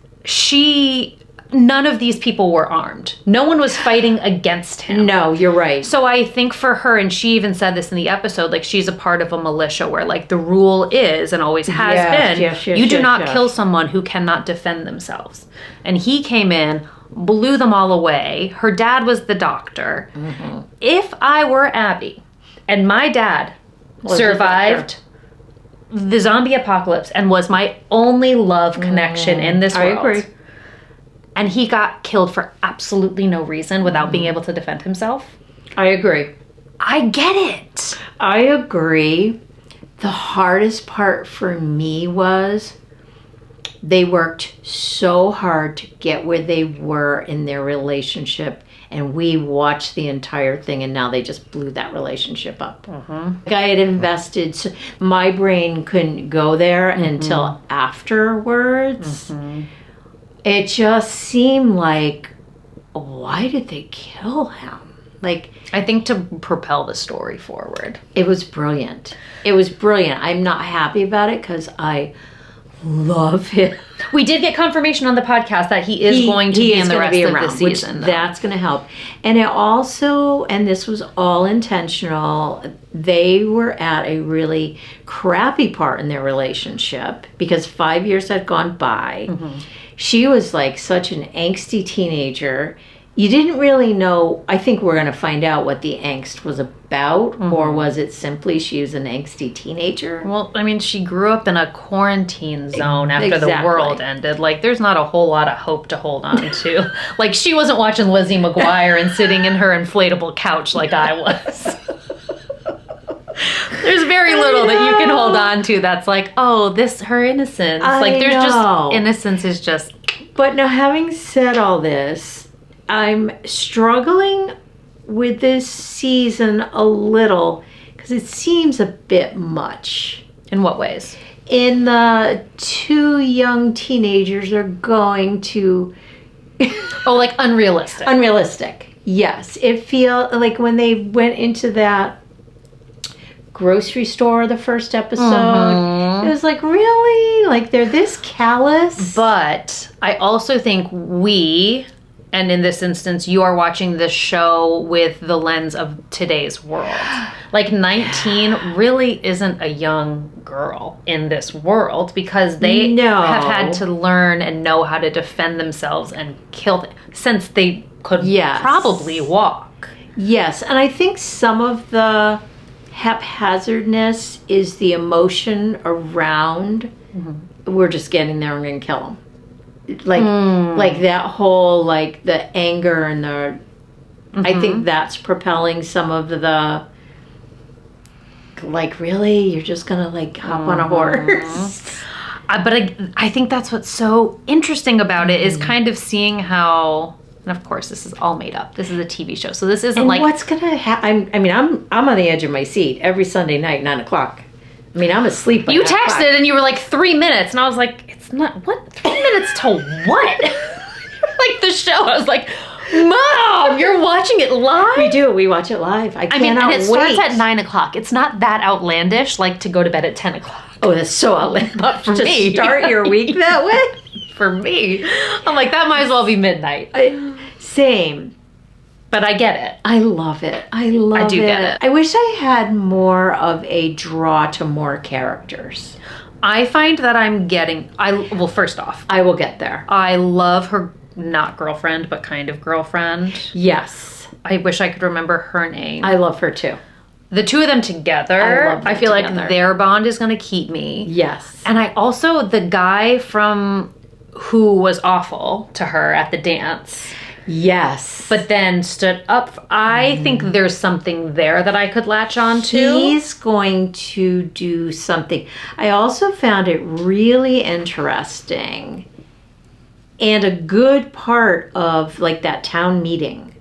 None of these people were armed. No one was fighting against him. No, you're right. So I think for her, and she even said this in the episode, like, she's a part of a militia where, like, the rule is and always has been, you do not kill someone who cannot defend themselves. And he came in, blew them all away. Her dad was the doctor. Mm-hmm. If I were Abby and my dad survived the zombie apocalypse and was my only love connection in this world. I agree. And he got killed for absolutely no reason without being able to defend himself. I agree. I get it. I agree. The hardest part for me was they worked so hard to get where they were in their relationship, and we watched the entire thing, and now they just blew that relationship up. Like, I had invested, so my brain couldn't go there until afterwards. It just seemed like, why did they kill him? Like, I think to propel the story forward. It was brilliant. I'm not happy about it because I love him. We did get confirmation on the podcast that he is going to be in the rest of the season. That's going to help. And it also, and this was all intentional, they were at a really crappy part in their relationship because 5 years had gone by. She was like such an angsty teenager. You didn't really know. I think we're going to find out what the angst was about, or was it simply she was an angsty teenager? Well, I mean, she grew up in a quarantine zone after the world ended. Like, there's not a whole lot of hope to hold on to. Like, she wasn't watching Lizzie McGuire and sitting in her inflatable couch like I was. There's very little that you can hold on to that's like, oh, her innocence. Innocence is just... But now, having said all this, I'm struggling with this season a little because it seems a bit much. In what ways? In the two young teenagers are going to... like unrealistic. Unrealistic, yes. It feels like when they went into that grocery store the first episode. It was like, really? Like, they're this callous? But I also think and in this instance, you are watching this show with the lens of today's world. Like, 19 really isn't a young girl in this world because they have had to learn and know how to defend themselves and kill since they could probably walk. Yes, and I think some of the haphazardness is the emotion around we're just getting there and we're going to kill them. Like that whole, like, the anger and the I think that's propelling some of the, like, really, you're just gonna, like, hop on a horse. But I think that's what's so interesting about it is kind of seeing how, and of course this is all made up, this is a TV show, so this isn't and like what's gonna happen. I mean, I'm on the edge of my seat every Sunday night, 9:00. I mean, I'm asleep by you 9:00. texted and you were like 3 minutes and I was like, it's not, what, 3 minutes to what? Like the show, I was like, Mom, you're watching it live? We do. We watch it live. I cannot and it wait. starts at 9:00. It's not that outlandish, like to go to bed at 10:00. Oh, that's so outlandish. But for me, start your week that way? For me, I'm like, that might as well be midnight. Same. But I get it. I love it. I do get it. I wish I had more of a draw to more characters. I find that I'm getting, well, first off, I will get there. I love her, not girlfriend, but kind of girlfriend. Yes. I wish I could remember her name. I love her too. The two of them together, I feel like their bond is going to keep me. Yes. And I also, the guy who was awful to her at the dance. Yes. But then stood up. I think there's something there that I could latch on to. He's going to do something. I also found it really interesting and a good part of, like, that town meeting.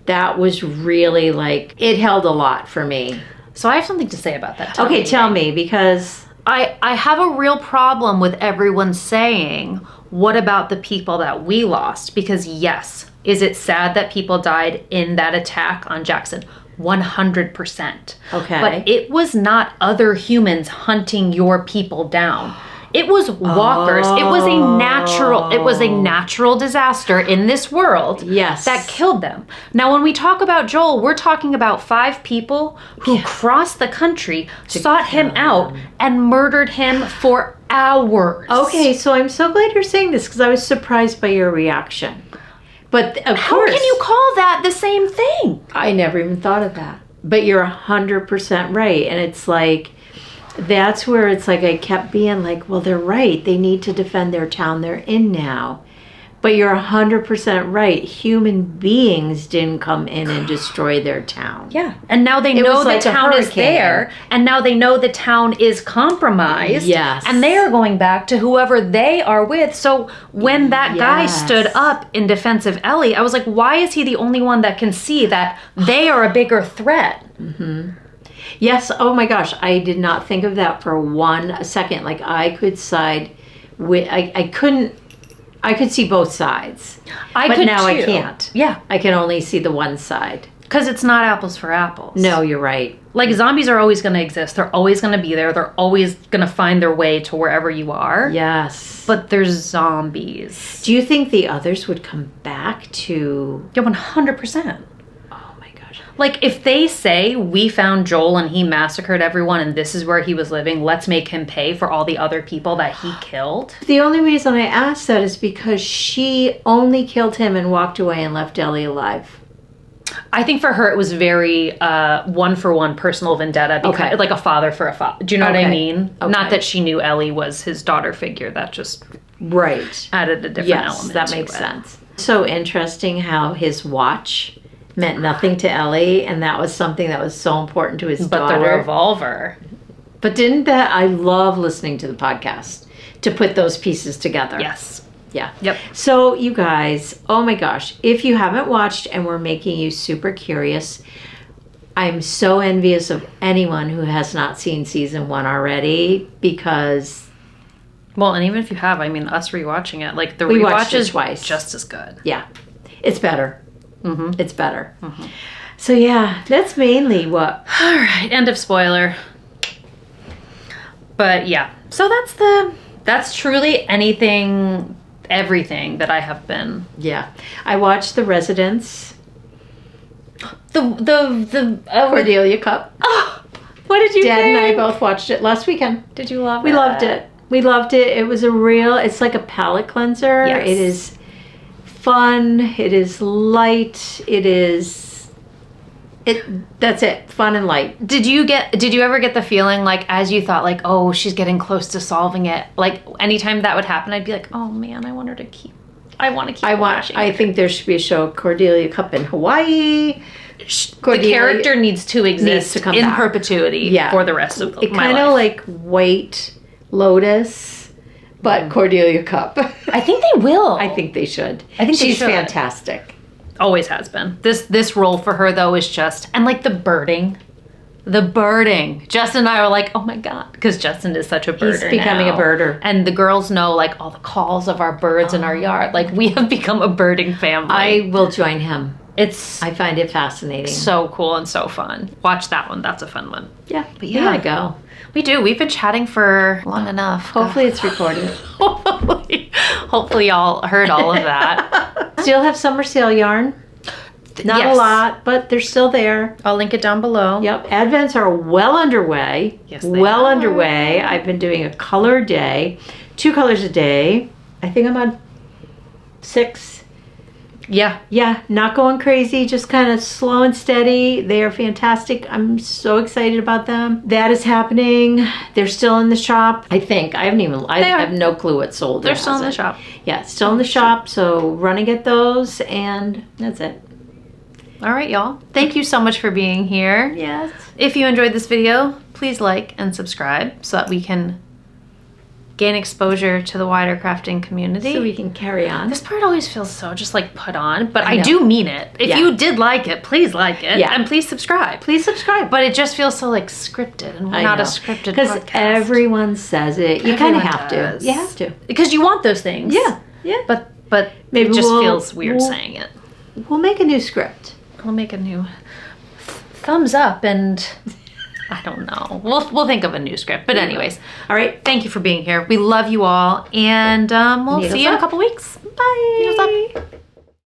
That was really, like, it held a lot for me. So I have something to say about that town Okay, meeting. tell me, because I have a real problem with everyone saying, what about the people that we lost? Because yes, is it sad that people died in that attack on Jackson? 100%. Okay. But it was not other humans hunting your people down. It was walkers. It was a natural disaster in this world. Yes. That killed them. Now, when we talk about Joel, we're talking about 5 people who crossed the country, sought him out, and murdered him for hours. Okay, so I'm so glad you're saying this because I was surprised by your reaction. But of How course, can you call that the same thing? I never even thought of that. But you're 100% right. And it's like, that's where it's like I kept being like, well, they're right. They need to defend their town they're in now. But you're 100% right. Human beings didn't come in and destroy their town. Yeah. And now they know the town is there. And now they know the town is compromised. Yes. And they are going back to whoever they are with. So when that guy stood up in defense of Ellie, I was like, why is he the only one that can see that they are a bigger threat? Yes. Oh my gosh. I did not think of that for 1 second. Like, I could side with, I could see both sides. But now I can't. Yeah. I can only see the one side. Because it's not apples for apples. No, you're right. Like, zombies are always going to exist. They're always going to be there. They're always going to find their way to wherever you are. Yes. But there's zombies. Do you think the others would come back to... Yeah, 100%. Oh my gosh. Like, if they say, we found Joel and he massacred everyone and this is where he was living, let's make him pay for all the other people that he killed. The only reason I asked that is because she only killed him and walked away and left Ellie alive. I think for her it was very one-for-one personal vendetta. Because, like a father for a father. Do you know what I mean? Okay. Not that she knew Ellie was his daughter figure. That just added a different element that makes sense. So interesting how his watch meant nothing to Ellie, and that was something that was so important to his daughter. But the revolver. But didn't that... I love listening to the podcast to put those pieces together. Yes. Yeah. Yep. So, you guys, oh my gosh, if you haven't watched and we're making you super curious, I'm so envious of anyone who has not seen season 1 already because... Well, and even if you have, I mean, us rewatching it, like the rewatch is twice. Just as good. Yeah. It's better. It's better. So yeah, that's mainly what. All right, end of spoiler. But yeah, so that's truly everything that I have been. Yeah, I watched The Residence. The Cordelia Cup. Oh, what did you Dad think? and I both watched it last weekend. Did you love it? We loved it. We loved it. It was it's like a palate cleanser. Yes. It is fun. It is light. That's it. Fun and light. Did you ever get the feeling like as you thought like, oh, she's getting close to solving it? Like anytime that would happen, I'd be like, oh man, I want to keep watching. I think there should be a show, Cordelia Cup in Hawaii. The character needs to exist to come in back. perpetuity for the rest of it my kind life. of like White Lotus, but Cordelia Cup. I think they will. I think they should. I think they she's should. fantastic. Always has been. This role for her though is just, and like the birding. Justin and I were like, oh my god, because Justin is such a birder. He's becoming now. a birder, and the girls know like all the calls of our birds in our yard. Like we have become a birding family. I will join him. I find it fascinating. So cool and so fun. Watch that one. That's a fun one. Yeah, but we gotta go. We do. We've been chatting for long enough. Hopefully it's recorded. Hopefully y'all heard all of that. Still have summer sale yarn. Not a lot, but they're still there. I'll link it down below. Yep. Advents are well underway. Yes, they are. Underway. I've been doing a color a day, 2 colors a day. I think I'm on 6. Yeah. Yeah, not going crazy, just kind of slow and steady. They are fantastic. I'm so excited about them. That is happening. They're still in the shop. I think. I have no clue what's sold. They're still in the shop. Yeah, still in the shop. So run and get those, and that's it. All right, y'all. Thank you so much for being here. Yes. If you enjoyed this video, please like and subscribe so that we can gain exposure to the wider crafting community. So we can carry on. This part always feels so just like put on, but I do mean it. If you did like it, please like it. Yeah. And please subscribe. Please subscribe. But it just feels so like scripted, and we're not a scripted podcast. Because everyone says it. You kind of have to. You have to. Because you want those things. Yeah. Yeah. But maybe it just feels weird saying it. We'll make a new script. We'll make a new thumbs up and I don't know. We'll think of a new script. But anyways, all right. Thank you for being here. We love you all, and we'll see you in a couple weeks. Bye. Needles up.